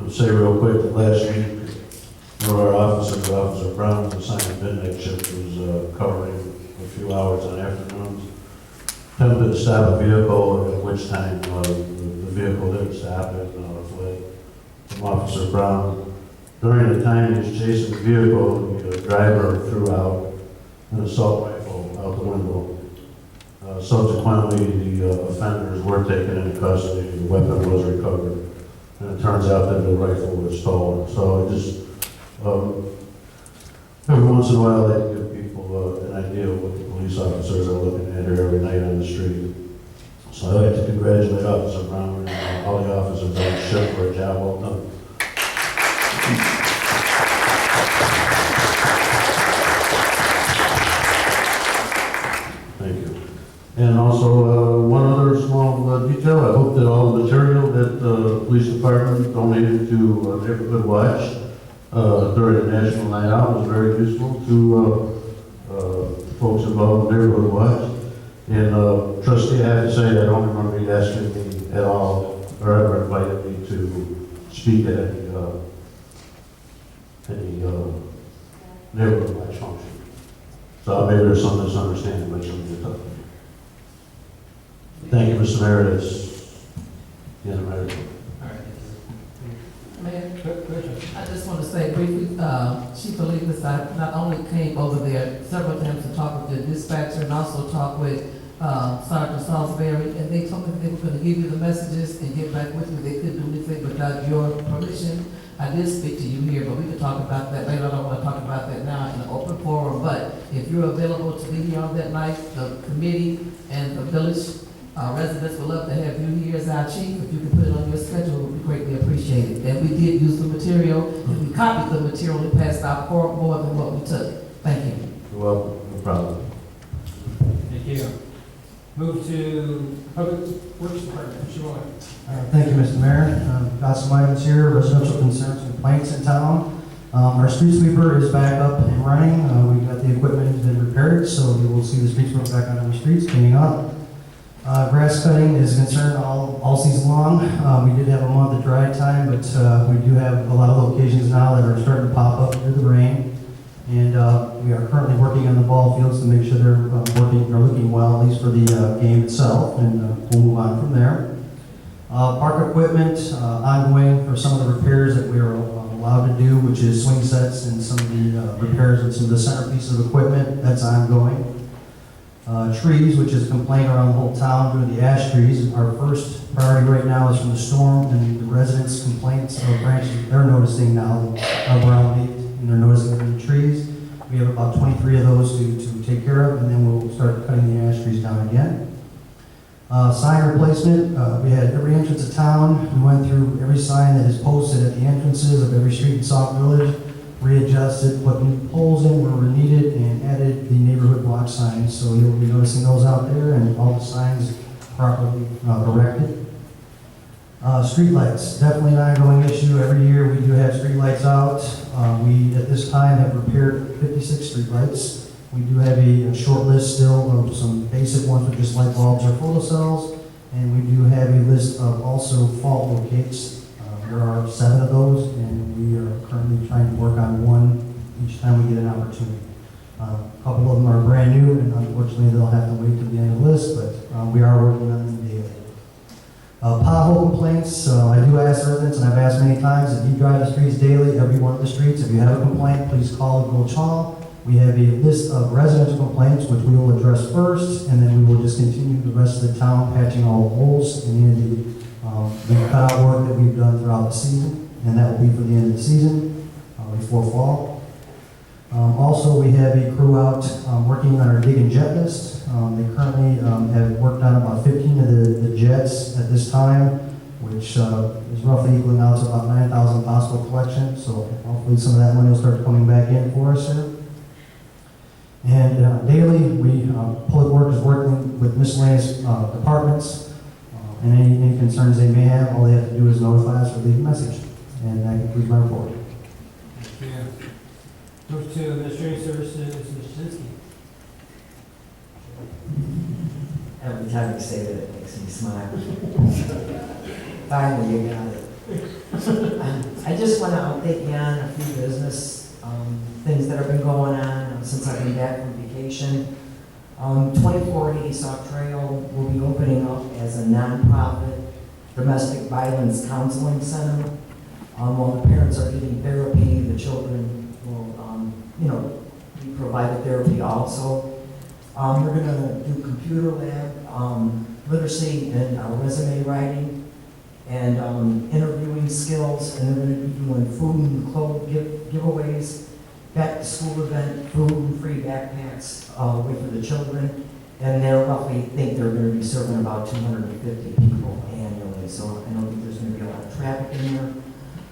say real quick that last week, one of our officers, Officer Brown, was assigned midnight shift, was covering a few hours on afternoons, attempted to stop a vehicle, at which time the vehicle didn't stop it, fled from Officer Brown. During the time he was chasing the vehicle, the driver threw out an assault rifle out the window. Subsequently, the offenders were taken into custody, the weapon was recovered, and it turns out that the rifle was stolen. So I just, every once in a while, I like to give people an idea of what the police officers are looking at here every night on the street. So I'd like to congratulate Officer Brown and all the officers on the shift for a job well done. And also, one other small detail, I hope that all the material that the police department donated to Neighborhood Watch during the National Night Out was very useful to folks involved in Neighborhood Watch. And trustee, I have to say, I don't remember you asking me at all, or ever invited me to speak at any Neighborhood Watch function. So maybe there's some misunderstanding, but something to talk about. Thank you, Mr. Mayor. That's the end of my report. Mayor, I just want to say briefly, Chief Alikas, I not only came over there several times to talk with the dispatcher and also talk with Sergeant Salisbury, and they told me that they were going to give you the messages and get back with you. They couldn't do anything without your permission. I did speak to you here, but we could talk about that later. I don't want to talk about that now in an open forum, but if you're available to be here on that night, the committee and the village residents would love to have you here as our chief. If you could put it on your schedule, it would be greatly appreciated. And we did use the material, and we copied the material and passed out far more than what we took. Thank you. You're welcome. No problem. Thank you. Move to Public Works Department, Mr. Roy. Thank you, Mr. Mayor. Got some items here, residential concerns and complaints in town. Our street sweeper is back up and running. We got the equipment has been repaired, so you will see the street sweeper back on the streets cleaning up. Grass cutting is a concern all season long. We did have a month of dry time, but we do have a lot of locations now that are starting to pop up due to the rain. And we are currently working on the ball fields to make sure they're looking well, at least for the game itself, and we'll move on from there. Park equipment, ongoing for some of the repairs that we are allowed to do, which is swing sets and some of the repairs of some of the centerpieces of equipment, that's ongoing. Trees, which is a complaint around the whole town due to the ash trees. Our first priority right now is from the storm and the residents' complaints of branches they're noticing now around it, and they're noticing in the trees. We have about 23 of those to take care of, and then we'll start cutting the ash trees down again. Sign replacement, we had every entrance of town. We went through every sign that is posted at the entrances of every street in Sauk Village, readjusted, put new poles in where needed, and added the neighborhood watch signs. So you'll be noticing those out there, and all the signs properly erected. Streetlights, definitely an ongoing issue. Every year we do have streetlights out. We, at this time, have repaired 56 streetlights. We do have a short list still of some basic ones with just light bulbs or photocells, and we do have a list of also fault locates. There are 7 of those, and we are currently trying to work on one each time we get an opportunity. A couple of them are brand new, and unfortunately they'll have to wait till the end of the list, but we are working on them daily. Pothole complaints, I do ask residents, and I've asked many times, if you drive the streets daily, every one of the streets, if you have a complaint, please call the Village Hall. We have a list of residential complaints, which we will address first, and then we will just continue the rest of the town patching all the holes and the cutout work that we've done throughout the season, and that will be for the end of the season, before fall. Also, we have a crew out working on our dig and jet list. They currently have worked on about 15 of the jets at this time, which is roughly equaling out to about 9,000 possible collection. So hopefully some of that money will start coming back in for us here. And daily, Public Works is working with miscellaneous departments, and any concerns they may have, all they have to do is notify us or leave a message. And that concludes my report. Yeah. Move to Administrative Services, Mr. Shinsky. Every time you say that, it makes me smile. Finally, you got it. I just want to update you on a few business things that have been going on since I've been back from vacation. 2480 Sauk Trail will be opening up as a nonprofit domestic violence counseling center. While the parents are getting therapy, the children will, be provided therapy also. We're going to do computer lab, literacy and resume writing, and interviewing skills, and they're going to be doing food and clothes giveaways, back to school event, food and free backpacks away for the children, and they roughly think they're going to be serving about 250 people annually. So I don't think there's going to be a lot of traffic in there.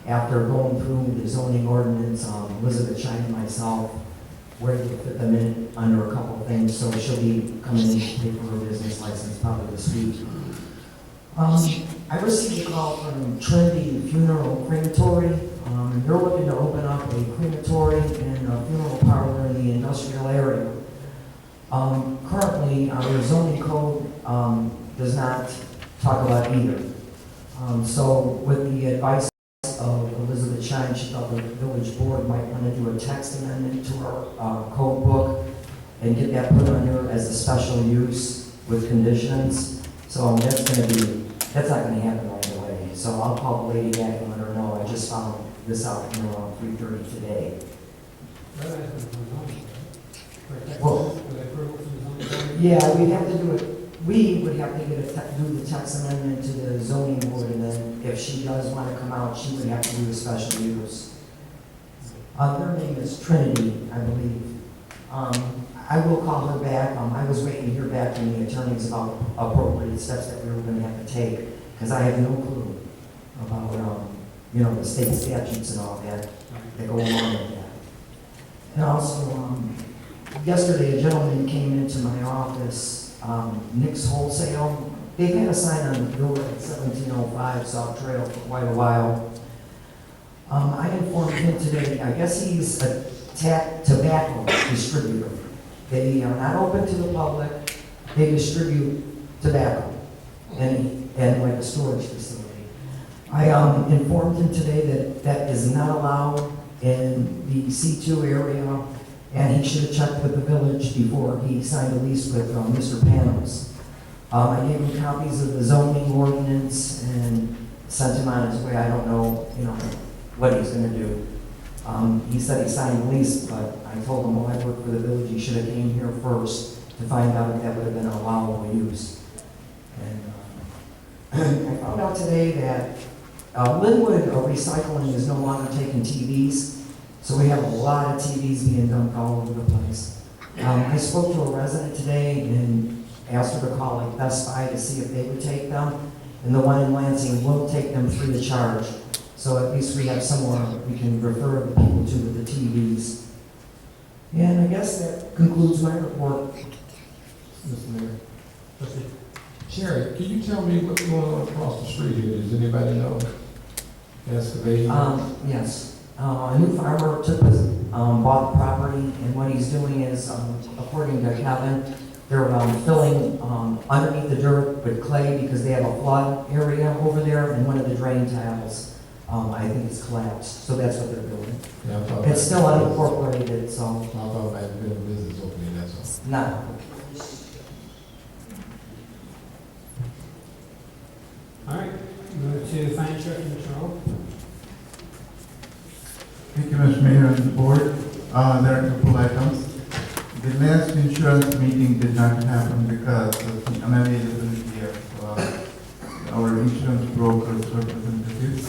After going through the zoning ordinance, Elizabeth Shine and myself where to fit them in under a couple of things, so she'll be coming in to pay for her business license probably this week. I received a call from Trinity Funeral Crematory, and they're looking to open up a crematory and a funeral parlor in the industrial area. Currently, our zoning code does not talk about either. So with the advice of Elizabeth Shine, she thought the village board might want to do a text amendment to our code book and get that put under as a special use with conditions. So that's not going to happen right away. So I'll call the lady back and let her know. I just found this out around 3:30 today. Well, yeah, we'd have to do it. We would have to do the text amendment to the zoning board, and then if she does want to come out, she would have to do the special use. Their name is Trinity, I believe. I will call her back. I was waiting to hear back from the attorneys about appropriate steps that we were going to have to take, because I have no clue about, the state statutes and all that go along with that. And also, yesterday a gentleman came into my office, Nick's Wholesale. They've had a sign on the door at 1705 Sauk Trail for quite a while. I informed him today, I guess he's a tobacco distributor. They are not open to the public. They distribute tobacco and like a storage facility. I informed him today that that is not allowed in the C2 area, and he should have checked with the village before he signed a lease with Mr. Panos. I gave him copies of the zoning ordinance and sent him on his way. I don't know, what he's going to do. He said he signed a lease, but I told him, well, I work for the village. He should have came here first to find out if that would have been allowable use. And I found out today that Linwood Recycling is no longer taking TVs. So we have a lot of TVs being dumped all over the place. I spoke to a resident today and asked her to call like Best Buy to see if they would take them. And the one in Lansing will take them free of charge. So at least we have somewhere we can refer the people to with the TVs. And I guess that concludes my report. Mr. Mayor. Sherry, can you tell me what's going on across the street here? Does anybody know? Excavating? Yes. A new farmer bought the property, and what he's doing is, according to Kevin, they're filling underneath the dirt with clay because they have a flood area over there, and one of the drain tiles, I think it's collapsed. So that's what they're doing. Yeah, it's still unincorporated, so. I thought it might have been a business opening, that's all. No. All right, move to Finance Director, Mr. Earl. Thank you, Mr. Mayor and the board. There are a couple items. The last insurance meeting did not happen because of the unavailability of our insurance brokers representatives.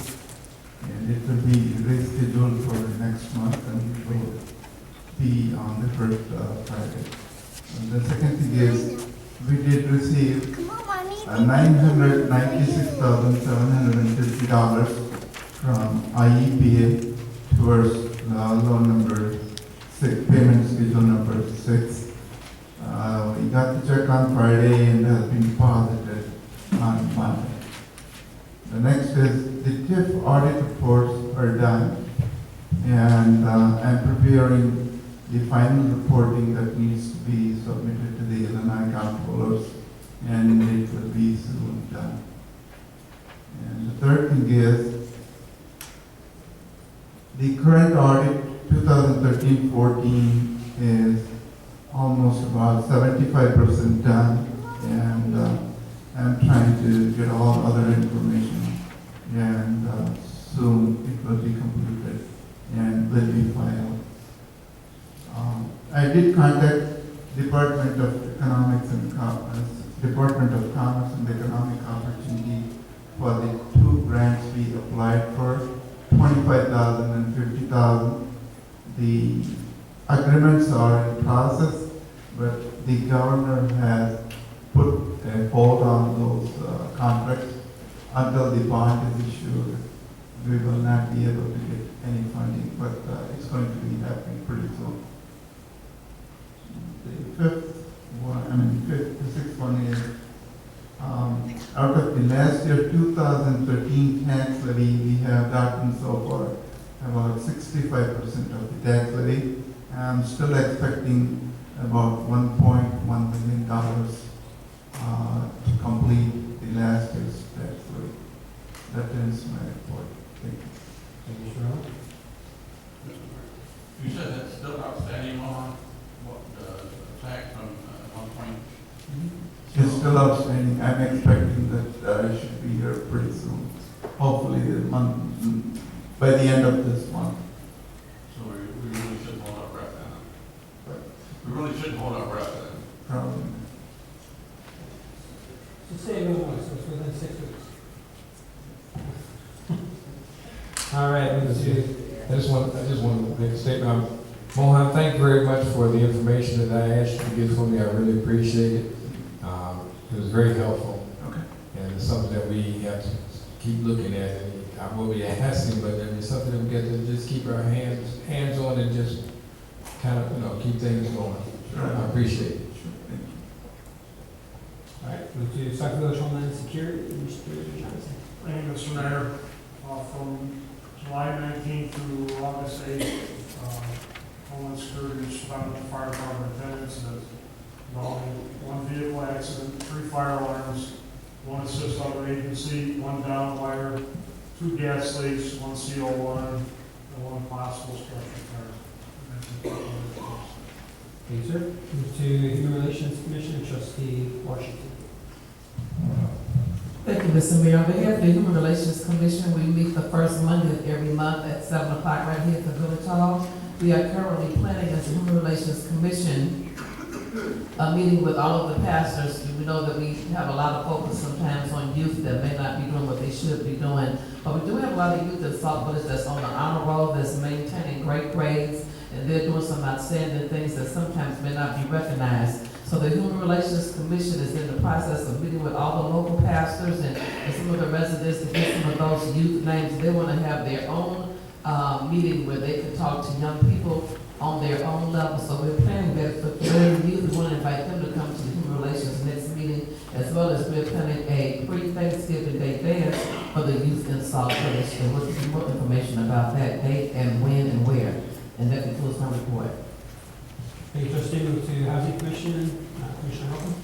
And it will be rescheduled for next month, and it will be on the first Friday. And the second thing is, we did receive $996,750 from IEPA towards loan number 6, payment schedule number 6. We got the check on Friday and has been deposited on Monday. The next is the TIF audit reports are done, and I'm preparing the final reporting that needs to be submitted to the Illinois comptrollers, and it will be soon done. And the third thing is the current audit 2013-14 is almost about 75% done, and I'm trying to get all other information, and soon it will be completed and will be filed. I did contact Department of Economics and Department of Commerce and Economic Opportunity for the 2 grants we applied for, $25,000 and $50,000. The agreements are in process, but the governor has put a hold on those contracts until the bond is issued. We will not be able to get any funding, but it's going to be happening pretty soon. The sixth one is, out of the last year 2013 tax levy, we have gotten so far about 65% of the tax levy. I'm still expecting about $1.1 million to complete the last year's tax levy. That ends my report. Thank you. Thank you, Mr. Rowe. You said that's still outstanding on what the tax from 1 point? It's still outstanding. I'm expecting that I should be here pretty soon. Hopefully by the end of this month. So we really shouldn't hold our breath then. We really shouldn't hold our breath then. Probably. So say no more, so it's within 6 weeks. All right, move to, I just want to make a statement. Mohan, thank you very much for the information that I asked you to get for me. I really appreciate it. It was very helpful. Okay. And it's something that we have to keep looking at. And I will be asking, but it's something that we get to just keep our hands on and just kind of, keep things going. Sure. I appreciate it. Sure. Thank you. all right, move to Sauk Village Homeland Security, Mr. Johnson. Thank you, Mr. Mayor. From July 19th through August 8th, Homeland Security responded to fire department attendants involving 1 vehicle accident, 3 fire alarms, 1 assist other agency, 1 down wire, 2 gas leaks, 1 CO alarm, and 1 possible structure fire. Thank you, sir. Move to Human Relations Commission, Trustee Washington. Thank you, Mr. Mayor. On behalf of the Human Relations Commission, we meet the first Monday of every month at 7 o'clock right here at the Village Hall. We are currently planning as the Human Relations Commission a meeting with all of the pastors. We know that we have a lot of focus sometimes on youth that may not be doing what they should be doing. But we do have a lot of youth in Sauk Village that's on the honor roll, that's maintaining great grades, and they're doing some outstanding things that sometimes may not be recognized. So the Human Relations Commission is in the process of meeting with all the local pastors and some of the residents to get some of those youth names. They want to have their own meeting where they can talk to young people on their own level. So we're planning that for the youth. We want to invite them to come to the Human Relations next meeting, as well as we're planning a pre-Thanksgiving Day dance for the youth in Sauk Village. And we'll give you more information about that date and when and where. And that concludes my report. Thank you, Trustee. Move to Housing Commission, Commissioner Holcomb.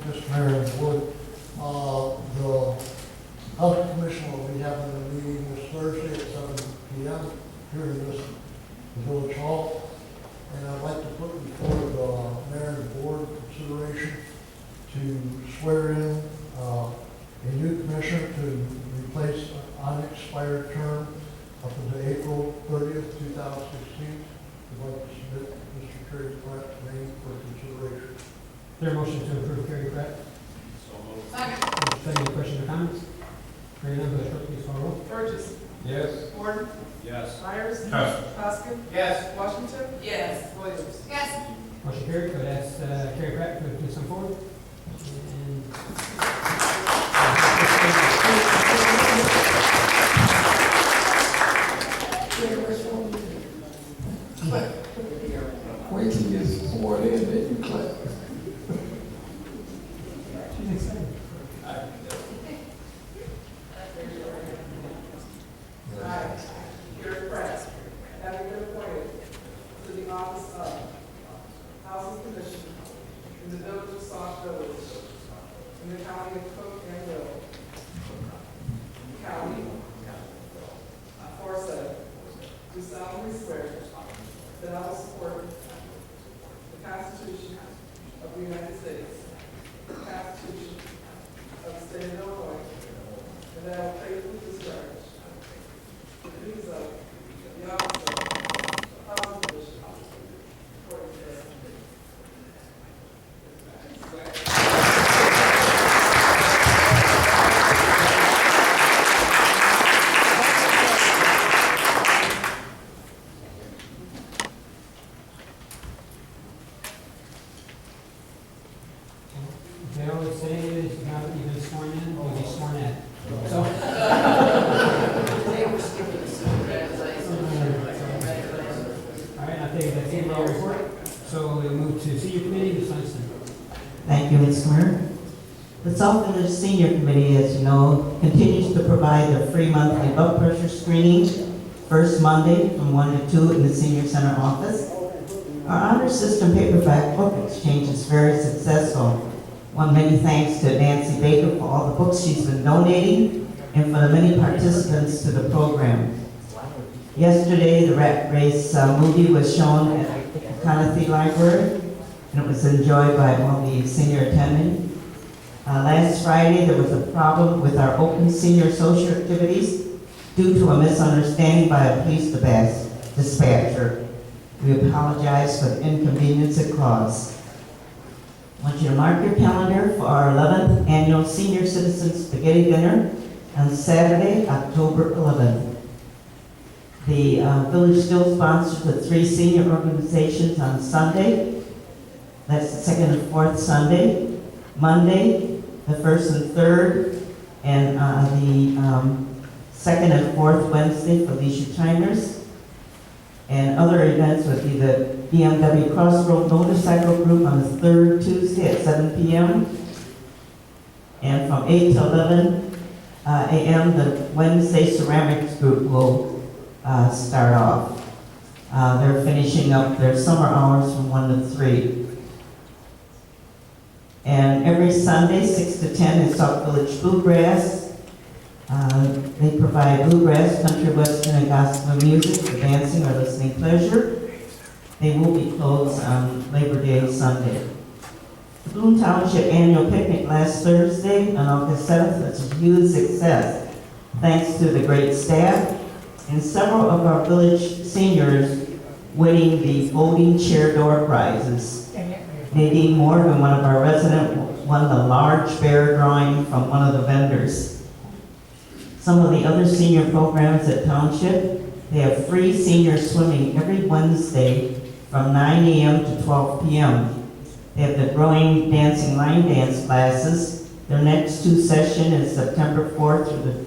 Mr. Mayor and Board, the Housing Commission will be having a meeting this Thursday at 7 p.m. here in this Village Hall. And I'd like to put before the Mayor and Board consideration to swear in a new commissioner to replace an unexpired term up until April 30th, 2016. I'd like to submit Mr. Terry Pratt's name for consideration. Is there a motion to approve Carrie Pratt? So moved. Second. Any questions or comments? Hearing none, Village Clerk, please call roll. Burgess. Yes. Gordon. Yes. Myers. Yes. Poskett. Yes. Washington. Yes. Williams. Yes. Motion carried. Could I ask Carrie Pratt to please come forward? Wait till you get sworn in, then you clap. She's excited. I, Gary Pratt, having been appointed to the office of Housing Commission in the Village of Sauk Village, in the County of Cook and Will, County, aforesaid, do solemnly swear that I will support the Constitution of the United States, the Constitution of the State of Illinois, and that I will faithfully discharge the duties of the office of Housing Commission according to the Thank you, Ms. Mayor. The Sauk Village Senior Committee, as you know, continues to provide their free monthly blood pressure screening first Monday from 1 to 2 in the Senior Center office. Our honor system paperback book exchange is very successful. One, many thanks to Nancy Baker for all the books she's been donating and for the many participants to the program. Yesterday, the Rat Race movie was shown at the Conathy Library, and it was enjoyed by all the senior attending. Last Friday, there was a problem with our open senior social activities due to a misunderstanding by a police dispatcher. We apologize for the inconvenience it caused. I want you to mark your calendar for our 11th annual Senior Citizens Spaghetti Dinner on Saturday, October 11th. The village still sponsors the 3 senior organizations on Sunday. That's the 2nd and 4th Sunday. Monday, the 1st and 3rd, and the 2nd and 4th Wednesday for leisure timers. And other events would be the BMW Crossroad Motorcycle Group on the 3rd Tuesday at 7 p.m. And from 8 to 11 a.m., the Wednesday Ceramics Group will start off. They're finishing up their summer hours from 1 to 3. And every Sunday, 6 to 10, is Sauk Village Bluegrass. They provide bluegrass, country, western, and gospel music for dancing or listening pleasure. They will be closed on Labor Day Sunday. The Bloom Township Annual Picnic last Thursday on August 7th was a huge success, thanks to the great staff and several of our village seniors winning the folding chair door prizes. Nadine Morgan, one of our residents, won the large bear drawing from one of the vendors. Some of the other senior programs at Township, they have free senior swimming every Wednesday from 9 a.m. to 12 p.m. They have the growing dancing line dance classes. Their next 2 sessions is September 4th through the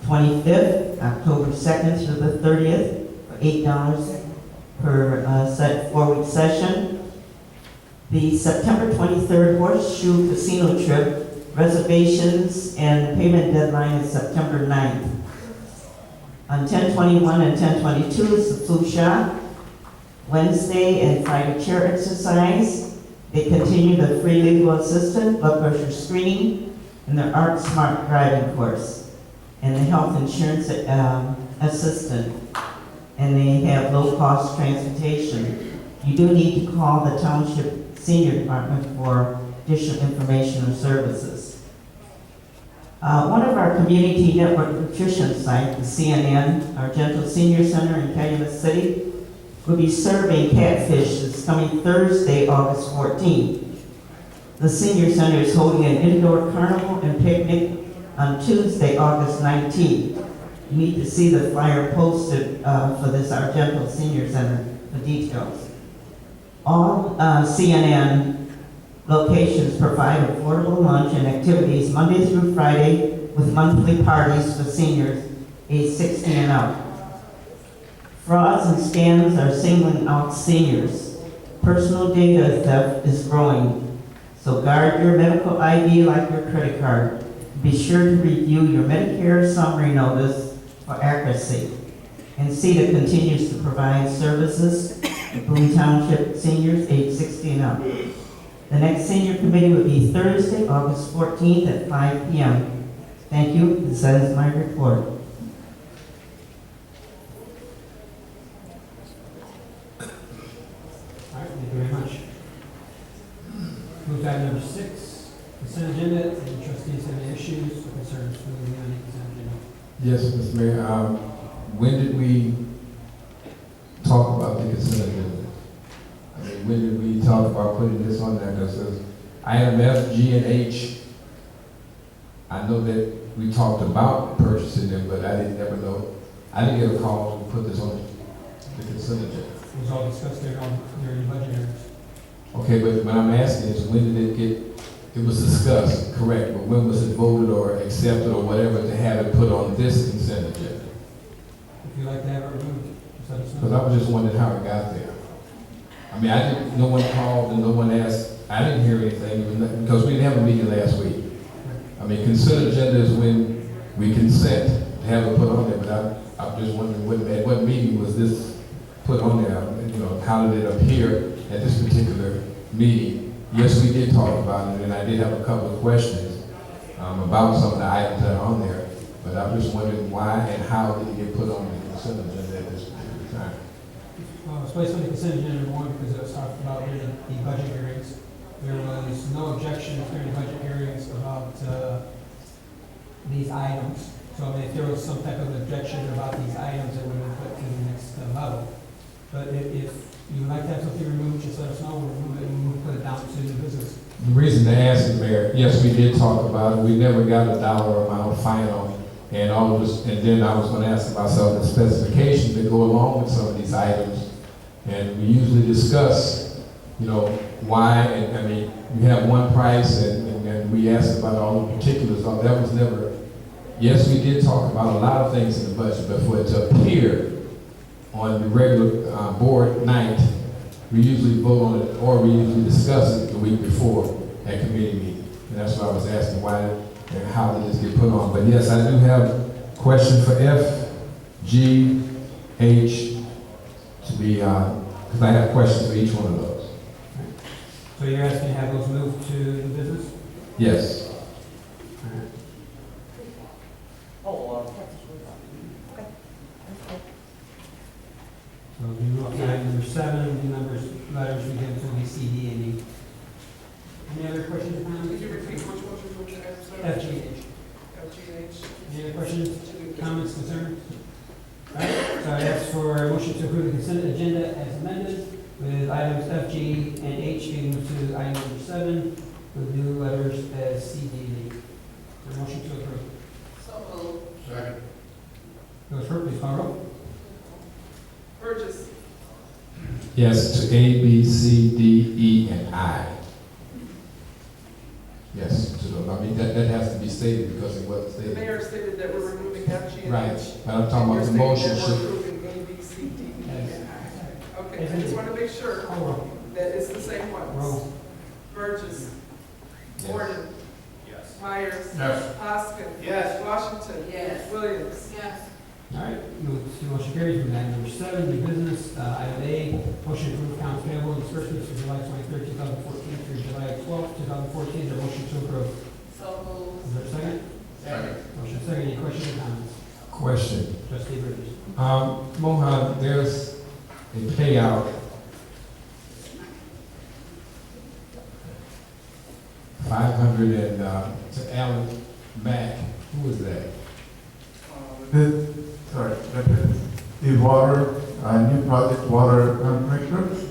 25th, October 2nd through the 30th, for $8 per 4-week session. The September 23rd Horseshoe Casino trip, reservations and payment deadline is September 9th. On 10/21 and 10/22 is the flu shot. Wednesday and Friday chair exercise. They continue the free legal assistance, blood pressure screening, and their Art Smart driving course, and the health insurance assistant, and they have low-cost transportation. You do need to call the Township Senior Department for additional information or services. One of our community network nutrition sites, the CNN, our Gentle Senior Center in Calumet City, will be serving catfish this coming Thursday, August 14th. The Senior Center is holding an indoor carnival and picnic on Tuesday, August 19th. You need to see the flyer posted for this our Gentle Senior Center for details. All CNN locations provide affordable lunch and activities Monday through Friday with monthly parties for seniors age 60 and up. Frauds and scams are singling out seniors. Personal data theft is growing, so guard your medical ID like your credit card. Be sure to review your Medicare summary notice for accuracy. And CETA continues to provide services to Boone Township seniors age 60 and up. The next senior committee will be Thursday, August 14th at 5 p.m. Thank you. This is my report. All right, thank you very much. Move to item number 6, consent agenda. Any trustees have any issues or concerns with the consent agenda? Yes, Mr. Mayor. When did we talk about the consent agenda? I mean, when did we talk about putting this on there? Because item F, G, and H, I know that we talked about purchasing them, but I didn't never know. I didn't get a call to put this on the consent agenda. It was all discussed during the budget hearings. Okay, but what I'm asking is when did it was discussed, correct, but when was it voted or accepted or whatever to have it put on this consent agenda? If you'd like to have it removed, just let us know. Because I was just wondering how it got there. I mean, no one called and no one asked. I didn't hear anything because we didn't have a meeting last week. I mean, consent agenda is when we consent to have it put on there, but I'm just wondering what meeting was this put on there? You know, how did it appear at this particular meeting? Yes, we did talk about it, and I did have a couple of questions about some of the items that are on there, but I'm just wondering why and how did it get put on the consent agenda at this particular time? It's placed on the consent agenda, number one, because it was talked about during the budget hearings. There was no objections during the budget hearings about these items. So I mean, if there was some type of objection about these items, it would have been put to the next level. But if you would like to have something removed, just let us know, we'll remove it and we'll put it down to new business. The reason to ask is, Mayor, yes, we did talk about it. We never got a dollar amount final, and all of this, and then I was going to ask about some of the specifications that go along with some of these items. And we usually discuss, you know, why, and I mean, you have one price, and we asked about all the particulars. That was never, yes, we did talk about a lot of things in the budget, but for it to appear on the regular board night, we usually vote on it, or we usually discuss it the week before at committee meeting. And that's why I was asking why and how did this get put on. But yes, I do have a question for F, G, H, to be, because I have questions for each one of those. So you're asking to have those moved to new business? Yes. So we move up to item number 7, the letters we give to the C, D, and E. Any other questions or comments? Could you repeat which ones you're moving to, F, G, and H. F, G, and H? Any other questions, comments, concerns? All right, so I ask for a motion to approve the consent agenda as amended, with items F, G, and H being moved to item number 7, with new letters as C, D, and E. Is there a motion to approve? So moved. Second. Those for, please call roll. Burgess. Yes, to A, B, C, D, E, and I. Yes, to the, I mean, that has to be stated because it wasn't The stated. mayor stated that we're removing F, G, and Right, H. but I'm talking about the And you're motion. stating that we're approving A, B, C, D, E, and I. Okay, I just want to make sure Call roll. that it's the same ones. Roll. Burgess. Yes. Gordon. Yes. Myers. Yes. Hoskin. Yes. Washington. Yes. Williams. Yes. All right, motion carries. Move to item number 7, new business. Item A, motion to approve accounts payable and disbursements for July 23rd, 2014 through July 12th, 2014. Is there a motion to approve? So moved. Is there a second? Second. Motion second. Any questions or comments? Question. Trustee Bridges. Mohan, there's a payout. 500 and, to Alan Mack. Who is that? That is the water, new project water contractor.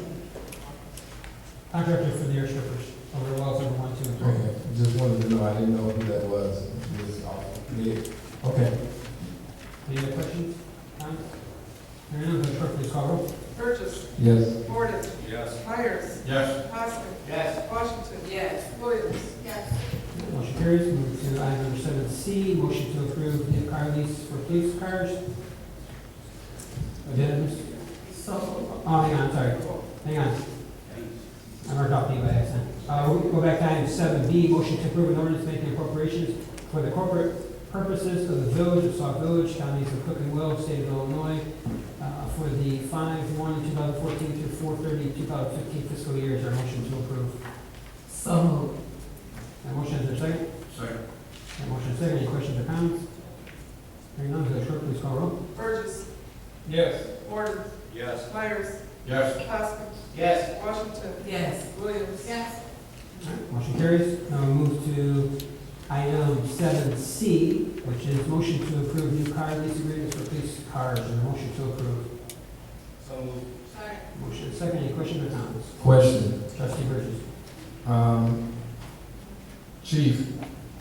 Contractor for the air strippers over wells number 1, 2, and 3. Okay, just wanted to know, I didn't know who that was. It was awful. Okay. Any other questions? Comments? Hearing none, Madam Clerk, please call roll. Burgess. Yes. Gordon. Yes. Myers. Yes. Hoskin. Yes. Washington. Yes. Williams. Yes. Motion carries. Move to item number 7C, motion to approve new car lease for police cars. Addendums? So Oh, hang on, sorry. Hang on. I marked off D by accident. We'll go back to item 7B, motion to approve an ordinance making appropriations for the corporate purposes of the village of Sauk Village, counties of Cook and Will, state of Illinois, for the 5/1/2014 through 4/30/2015 fiscal year. Is there a motion to approve? So moved. That motion, is there a second? Second. That motion is second. Any questions or comments? Hearing none, Madam Clerk, please call roll. Burgess. Yes. Gordon. Yes. Myers. Yes. Hoskin. Yes. Washington. Yes. Williams. Yes. All right, motion carries. Now we move to item 7C, which is motion to approve new car lease agreements for police cars. Is there a motion to approve? So moved. Sorry. Motion is second. Any questions or comments? Question. Trustee Bridges. Chief,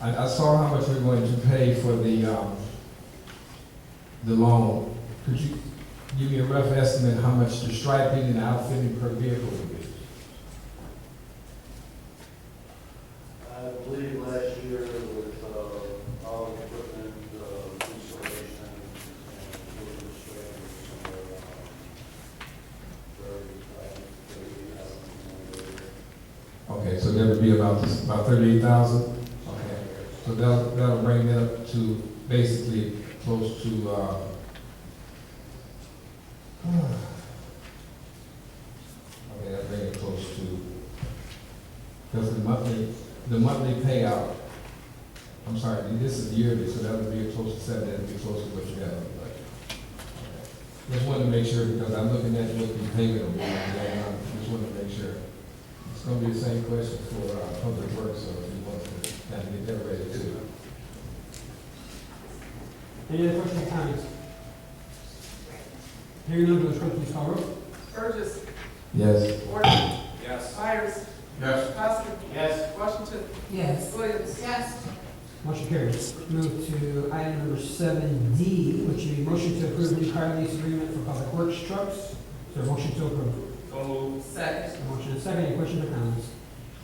I saw how much we're going to pay for the loan. Could you give me a rough estimate how much the striping and outfitting per vehicle would be? I believe last year with all the equipment, installation, and equipment somewhere around 30,000. Okay, so that'll be about 38,000? Okay. So that'll bring it up to basically close to, okay, that'll bring it close to, because the monthly payout, I'm sorry, this is yearly, so that would be close to 7, that would be close to what you have on the budget. Okay. Just wanted to make sure, because I'm looking at what the payment will be, and I just wanted to make sure. It's going to be the same question for Public Works, so if you want to kind of get that ready too. Any other questions or comments? Hearing none, Village Clerk, please call roll. Burgess. Yes. Gordon. Yes. Myers. Yes. Poskett. Yes. Washington. Yes. Williams. Yes. Motion carries. Move to item number 7D, which is a motion to approve new car lease agreement for Public Works trucks. Is there a motion to approve? So moved. Second. A motion and second. Any questions or comments?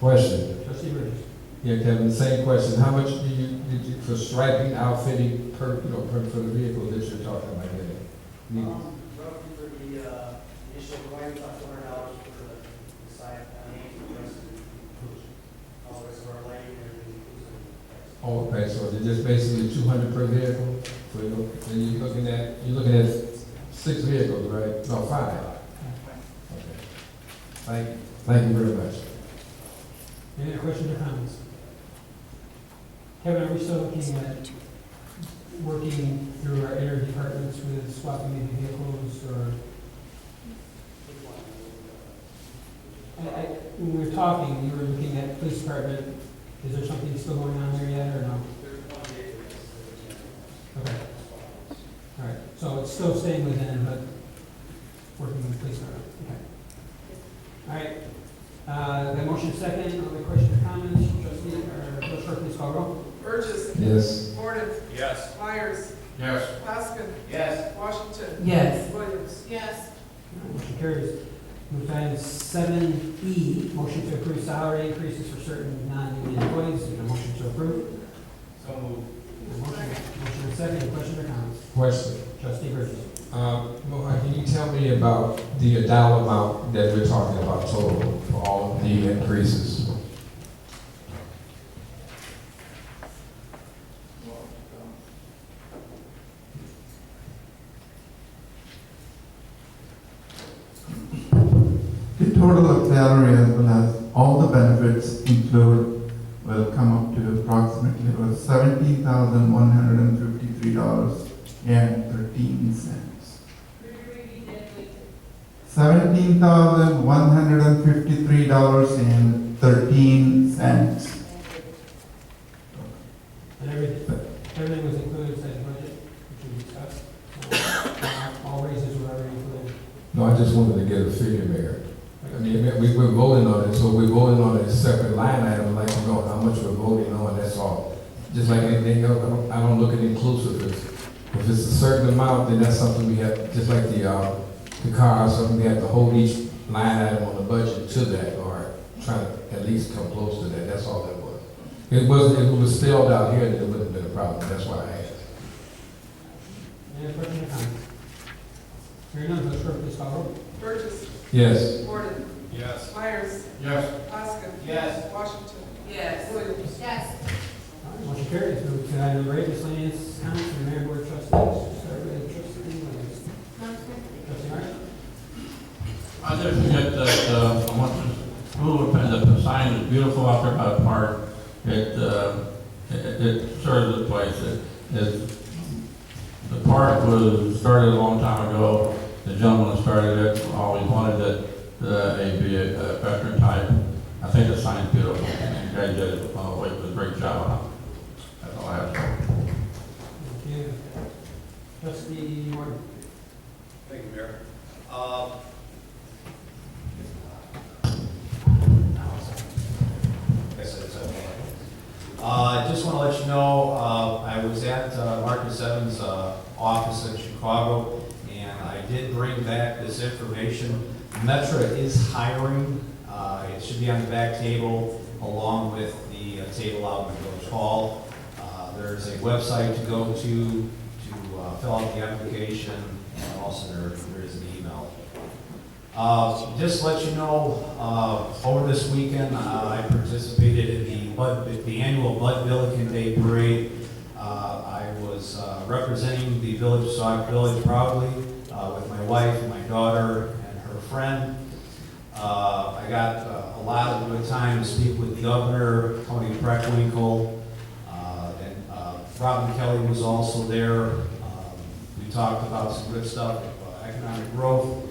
Question. Trustee Burgess. Yeah, Kevin, the same question. How much did you for striping, outfitting per, for the vehicle that you're talking about getting? Roughly for the initial providing about $400 for the side name, the rest of the inclusion. All the rest of our lighting and everything inclusive. Oh, okay, so they're just basically 200 per vehicle? So and you're looking at 6 vehicles, right? No, 5. Okay. Thank you very much. Any other questions or comments? Kevin, are we still looking at working through our area departments with swapping maybe vehicles or? When we were talking, you were looking at police department. Is there something still going on there yet or no? Okay. All right. So it's still staying within, but working with the police department. Okay. All right. The motion second. Other questions or comments? Trustee or Village Clerk, please call roll. Burgess. Yes. Gordon. Yes. Myers. Yes. Poskett. Yes. Washington. Yes. Williams. Yes. Motion carries. Move to item 7E, motion to approve salary increases for certain non-union employees. Is there a motion to approve? So moved. Motion and second. Any questions or comments? Question. Trustee Burgess. Mohan, can you tell me about the dollar amount that we're talking about total for all of the increases? The total of salary as well as all the benefits include will come up to approximately $17,153.13. $17,153.13. And everything was included inside the budget, which we discussed. All raises were already included. No, I just wanted to get a figure, Mayor. I mean, we're voting on it, so we're voting on a separate line item, like to know how much we're voting on, that's all. Just like anything else, I don't look at inclusive. If it's a certain amount, then that's something we have, just like the car, something we have to hold each line item on the budget to that, or try to at least come close to that, that's all that was. If it was spelled out here, then it wouldn't have been a problem, that's why I asked. Any other questions or comments? Hearing none, Village Clerk, please call roll. Burgess. Yes. Gordon. Yes. Myers. Yes. Poskett. Yes. Washington. Yes. Williams. Yes. All right, motion carries. Move to item number 8, miscellaneous comments from the Mayor Board of Trustees. Start with Trustee Williams. Trustee Martin. I just forget that, I want to, the sign is beautiful out there by the park. It serves the place. The park was started a long time ago. The gentleman that started it always wanted it to be a veteran type. I think the sign's beautiful. You guys did a great job on it. That's all I have to say. Thank you. Trustee Martin. Thank you, Mayor. I just want to let you know, I was at Marcus Evans' office in Chicago, and I did bring back this information. Metra is hiring. It should be on the back table along with the table out in the Village Hall. There's a website to go to fill out the application, and also there is an email. Just to let you know, over this weekend, I participated in the annual Bud Billiken Day Parade. I was representing the village of Sauk Village proudly with my wife, my daughter, and her friend. I got a lot of good time to speak with the governor, Tony Preckwinkle, and Robin Kelly was also there. We talked about some good stuff, economic growth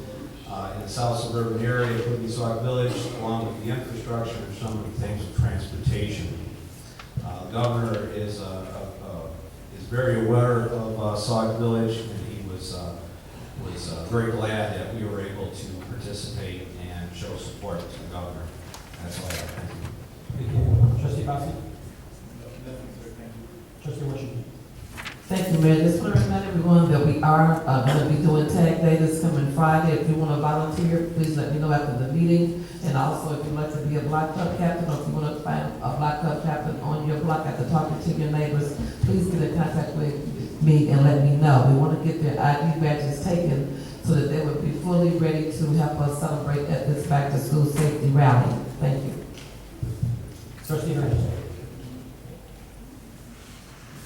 in the south suburban area, including Sauk Village, along with the infrastructure and some of the things with transportation. The governor is very aware of Sauk Village, and he was very glad that we were able to participate and show support to the governor. That's all I have. Thank you. Thank you. Trustee Fossey? Trustee Washington? Thank you, Mayor. Just want to remind everyone that we are going to be doing Tag Day this coming Friday. If you want to volunteer, please let me know after the meeting. And also, if you'd like to be a block club captain, or if you want to find a block club captain on your block after talking to your neighbors, please get in contact with me and let me know. We want to get their ID badges taken so that they would be fully ready to help us celebrate at this back to school safety rally. Thank you. Trustee Burns?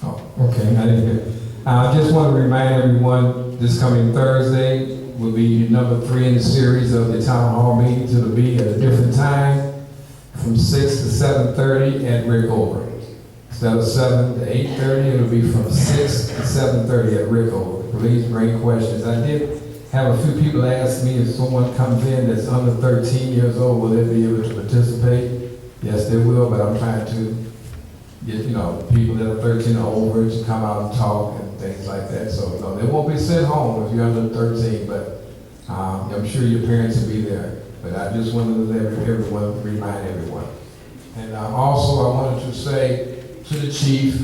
Oh, okay, I didn't hear. I just want to remind everyone, this coming Thursday will be number 3 in the series of the town hall meeting to be at a different time, from 6 to 7:30 at Rickover. Instead of 7 to 8:30, it'll be from 6 to 7:30 at Rickover. Please bring questions. I did have a few people ask me if someone comes in that's under 13 years old, will they be able to participate? Yes, they will, but I'm trying to get, people that are 13 or over to come out and talk and things like that. So, no, they won't be sent home if you're under 13, but I'm sure your parents will be there. But I just wanted to let everyone, remind everyone. And also, I wanted to say to the chief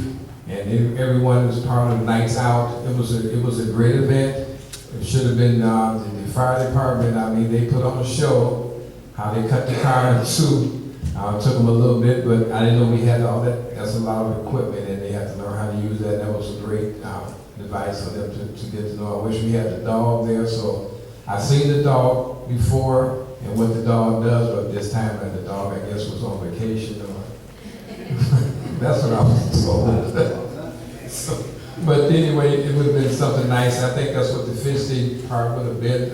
and everyone who's part of the Nights Out, it was a great event. It should have been the fire department. I mean, they put on a show, how they cut the car in two. It took them a little bit, but I didn't know we had all that. That's a lot of equipment, and they have to learn how to use that. That was a great advice for them to get to know. I wish we had the dog there. So I've seen the dog before and what the dog does, but this time the dog, I guess, was on vacation. That's what I was told. So, but anyway, it would have been something nice. I think that's what the fisting part would have been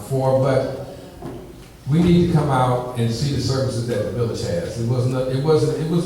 for. But we need to come out and see the services that the village has. It was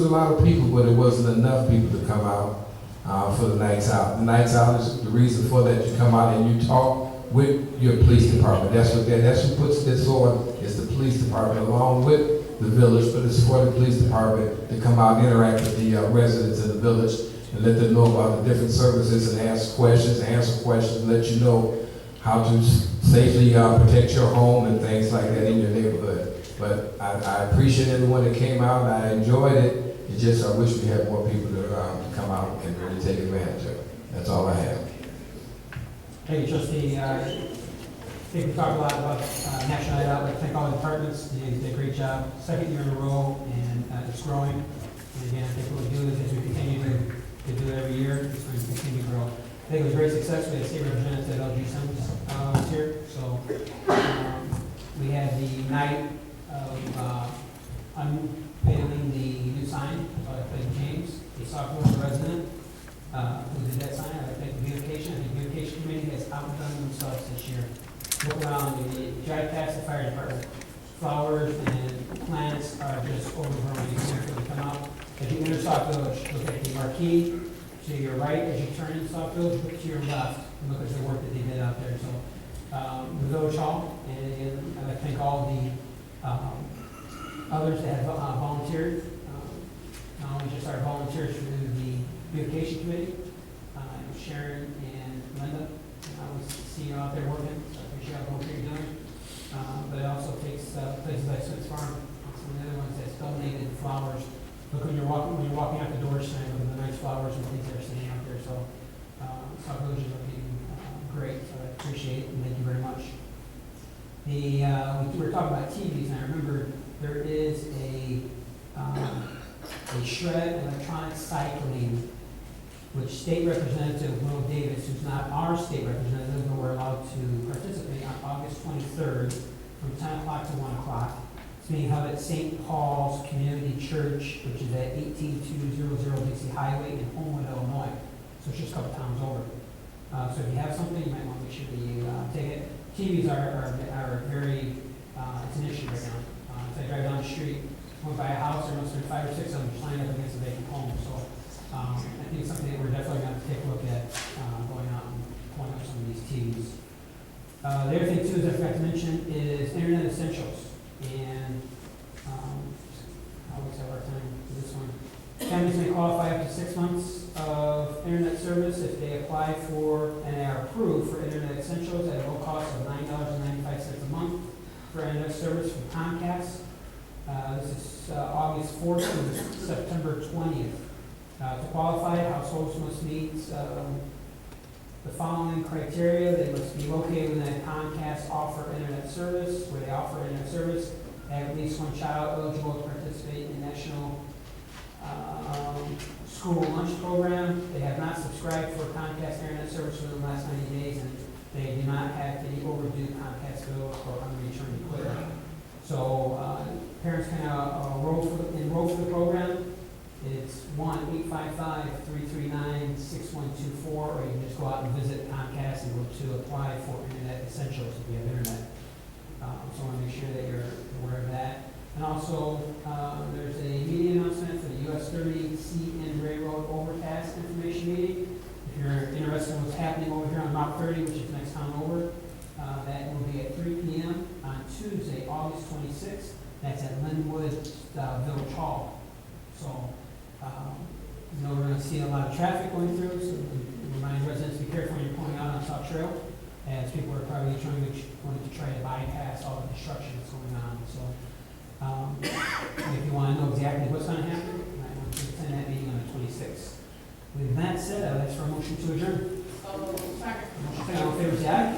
a lot of people, but it wasn't enough people to come out for the Nights Out. The Nights Out is the reason for that. You come out and you talk with your police department. That's who puts this on, is the police department along with the village, but it's for the police department to come out and interact with the residents in the village and let them know about the different services and ask questions, answer questions, let you know how to safely protect your home and things like that in your neighborhood. But I appreciate everyone that came out, and I enjoyed it. It's just I wish we had more people to come out and really take advantage of it. That's all I have. Thank you, Trustee. I think we talked a lot about National Night Out. I'd like to thank all the departments. They did a great job. Second year in a row, and it's growing. And again, I think what we do is as we continue to do it every year, it's going to continue to grow. I think it was very successful. We had state representatives at LG Sims here. So we had the night of unveiling the new sign by James, a Sauk resident, who did that sign. I think the beautification. I think the beautification committee has outdone themselves this year. Look around, you drive past the fire department. Flowers and plants are just overgrowing. You can't really come out. As you enter Sauk Village, look at the marquee. To your right, as you turn into Sauk Village, look to your left and look at the work that they did out there. So, the Village Hall, and again, I'd like to thank all the others that have volunteered. Not only just our volunteers through the beautification committee, Sharon and Linda. I was seeing you out there working, so I appreciate all the work you're doing. But it also takes places like Smith's Farm, some of the other ones that's donated flowers. Look when you're walking out the doors tonight, look at the nice flowers and things that are sitting out there. So, Sauk Village is looking great. So I appreciate it and thank you very much. We were talking about TVs, and I remember there is a shred electronic cycling, which State Representative Will Davis, who's not our state representative, but we're allowed to participate on August 23rd from 10 o'clock to 1 o'clock. It's being held at St. Paul's Community Church, which is at 18200 Dixie Highway in Homewood, Illinois. So it's just a couple towns over. So if you have something, you might want to make sure that you take it. TVs are very, it's an issue right now. If I drive down the street, went by a house, there must have been 5 or 6 of them just lined up against a vacant home. So I think it's something that we're definitely going to take a look at, going out and pulling up some of these TVs. The other thing too, is I forgot to mention, is Internet Essentials. And I always have our time for this one. Families may qualify up to 6 months of internet service if they apply for and are approved for Internet Essentials at a low cost of $9.95 a month for internet service from Comcast. This is August 4th to September 20th. To qualify, households must meet the following criteria. They must be located within a Comcast offer internet service, where they offer internet service, have at least one child eligible to participate in National School Lunch Program. They have not subscribed for Comcast internet service within the last 90 days, and they do not have any overdue Comcast bills or unreturned equipment. So parents can enroll for the program. It's 1-855-339-6124, or you can just go out and visit Comcast and go to apply for Internet Essentials if you have internet. So I want to make sure that you're aware of that. And also, there's a meeting announcement for the US 30 CN Railroad Overpass Information Meeting. If you're interested in what's happening over here on Route 30, which is next town over, that will be at 3 p.m. on Tuesday, August 26th. That's at Linwood Village Hall. So, we're going to see a lot of traffic going through, so remind residents to be careful when you're pulling out on Sauk Trail, as people are probably going to try to bypass all the construction that's going on. So, if you want to know exactly what's going to happen, you might want to attend that meeting on the 26th. With that said, I'd like for a motion to adjourn. Motion, all in favor, say aye.